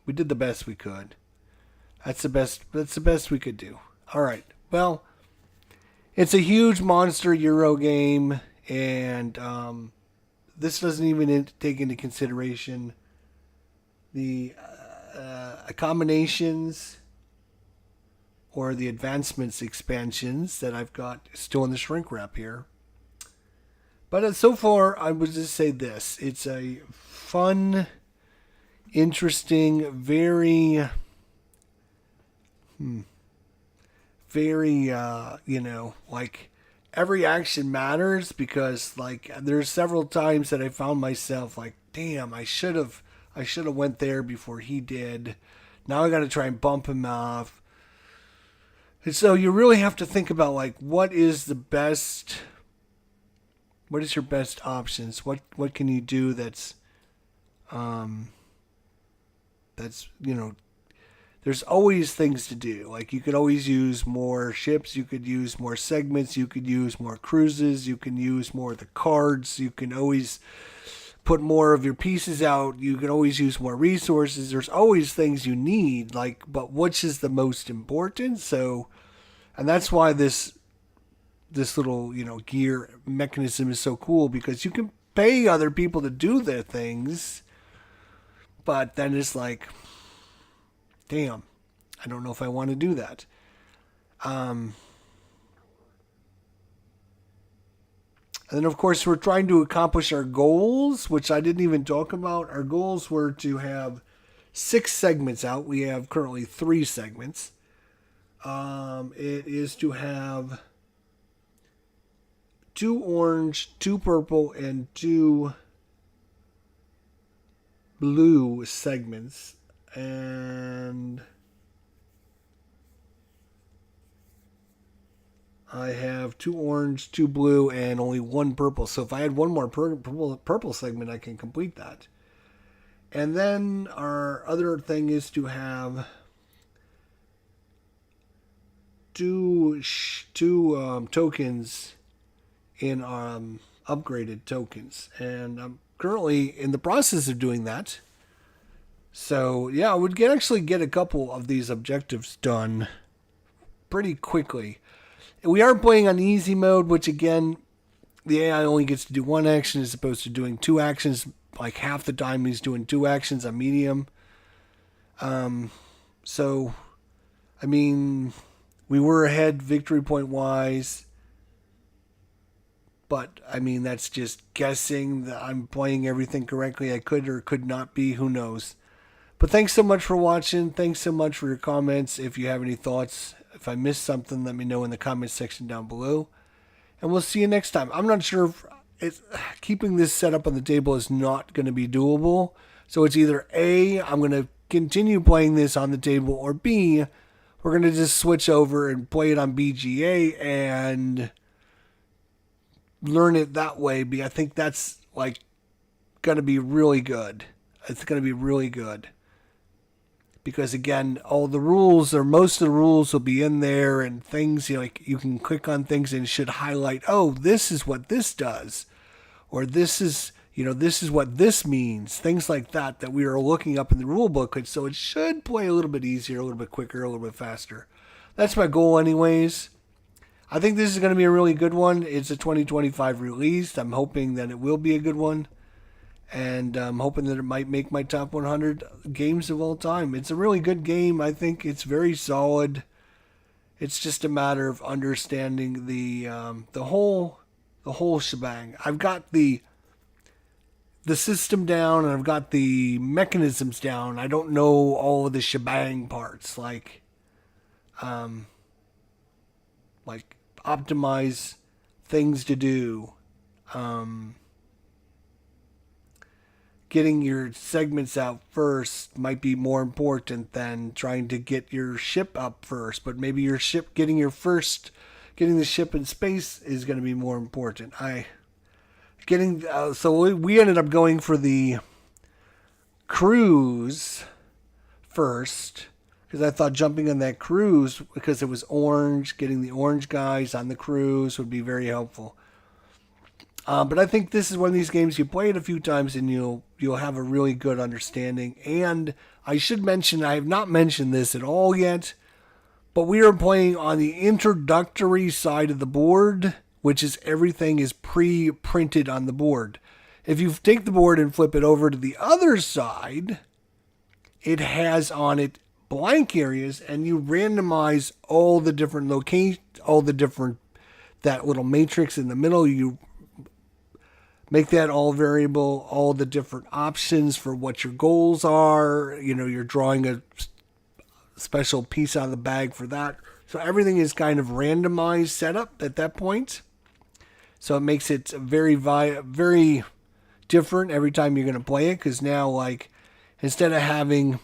Speaker 1: we did the best we could. That's the best. That's the best we could do. All right. Well, it's a huge monster Euro game, and this doesn't even take into consideration the combinations or the advancements expansions that I've got still in the shrink wrap here. But so far, I would just say this. It's a fun, interesting, very, like every action matters because like there's several times that I found myself like, damn, I should have went there before he did. Now I got to try and bump him off. And so you really have to think about like what is your best options? What can you do that's there's always things to do. Like you could always use more ships, you could use more segments, you could use more cruises, you can use more of the cards, you can always put more of your pieces out, you can always use more resources. There's always things you need, like, but which is the most important? So, and that's why this little, gear mechanism is so cool because you can pay other people to do their things, but then it's like, damn, I don't know if I want to do that. And then, of course, we're trying to accomplish our goals, which I didn't even talk about. Our goals were to have 6 segments out. We have currently 3 segments. It is to have 2 orange, 2 purple, and 2 blue segments. And I have 2 orange, 2 blue, and only 1 purple. So if I had 1 more purple segment, I can complete that. And then our other thing is to have two tokens in upgraded tokens. And I'm currently in the process of doing that. So yeah, I would actually get a couple of these objectives done pretty quickly. We are playing on easy mode, which again, the AI only gets to do 1 action as opposed to doing 2 actions. Like half the time he's doing 2 actions on medium. So, I mean, we were ahead victory point wise. But, I mean, that's just guessing that I'm playing everything correctly. I could or could not be. Who knows? But thanks so much for watching. Thanks so much for your comments. If you have any thoughts, if I missed something, let me know in the comments section down below. And we'll see you next time. I'm not sure if keeping this set up on the table is not going to be doable. So it's either A, I'm going to continue playing this on the table, or B, we're going to just switch over and play it on BGA and learn it that way. I think that's like going to be really good. It's going to be really good. Because again, all the rules or most of the rules will be in there, and things, you know, like you can click on things and it should highlight, oh, this is what this does, or this is, you know, this is what this means. Things like that that we are looking up in the rule booklet, so it should play a little bit easier, a little bit quicker, a little bit faster. That's my goal anyways. I think this is going to be a really good one. It's a 2025 release. I'm hoping that it will be a good one. And I'm hoping that it might make my top 100 games of all time. It's a really good game. I think it's very solid. It's just a matter of understanding the whole shebang. I've got the system down, and I've got the mechanisms down. I don't know all of the shebang parts, like optimize things to do. Getting your segments out first might be more important than trying to get your ship up first. But maybe your ship, getting the ship in space is going to be more important. So we ended up going for the cruise first, because I thought jumping on that cruise, because it was orange, getting the orange guys on the cruise would be very helpful. But I think this is one of these games you play it a few times and you'll have a really good understanding. And I should mention, I have not mentioned this at all yet, but we are playing on the introductory side of the board, which is everything is pre-printed on the board. If you take the board and flip it over to the other side, it has on it blank areas, and you randomize all the different locations, that little matrix in the middle, you make that all variable, all the different options for what your goals are. You know, you're drawing a special piece out of the bag for that. So everything is kind of randomized setup at that point. So it makes it very different every time you're going to play it. Because now, like, instead of having,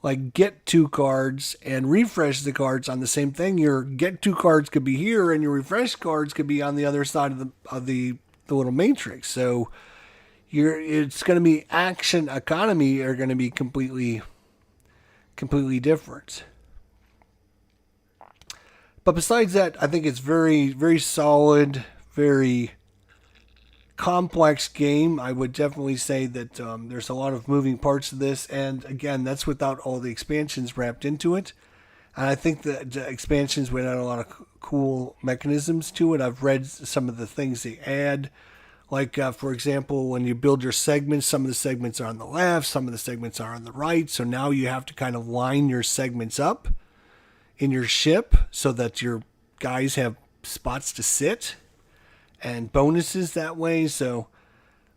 Speaker 1: like, get 2 cards and refresh the cards on the same thing, your get 2 cards could be here and your refresh cards could be on the other side of the little matrix. So it's going to be action economy are going to be completely different. But besides that, I think it's very, very solid, very complex game. I would definitely say that there's a lot of moving parts to this, and again, that's without all the expansions wrapped into it. And I think that the expansions would add a lot of cool mechanisms to it. I've read some of the things they add. Like, for example, when you build your segments, some of the segments are on the left, some of the segments are on the right. So now you have to kind of line your segments up in your ship so that your guys have spots to sit and bonuses that way. So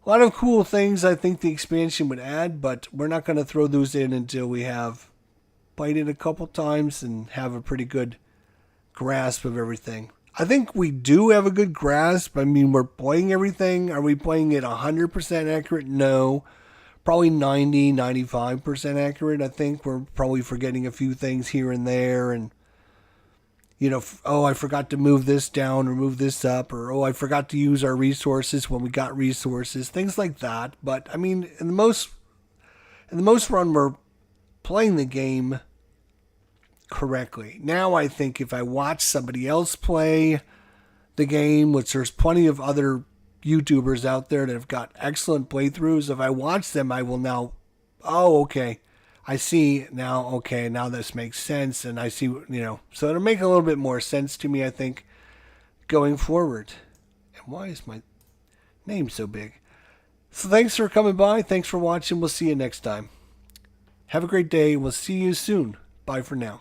Speaker 1: a lot of cool things I think the expansion would add, but we're not going to throw those in until we have played it a couple times and have a pretty good grasp of everything. I think we do have a good grasp. I mean, we're playing everything. Are we playing it 100% accurate? No. Probably 90, 95% accurate. I think we're probably forgetting a few things here and there. And, you know, oh, I forgot to move this down or move this up. Or, oh, I forgot to use our resources when we got resources. Things like that. But, I mean, in the most run, we're playing the game correctly. Now I think if I watch somebody else play the game, which there's plenty of other YouTubers out there that have got excellent playthroughs, if I watch them, I will now, oh, okay, I see now, okay, now this makes sense, and I see, you know, so it'll make a little bit more sense to me, I think, going forward. And why is my name so big? So thanks for coming by. Thanks for watching. We'll see you next time. Have a great day. We'll see you soon. Bye for now.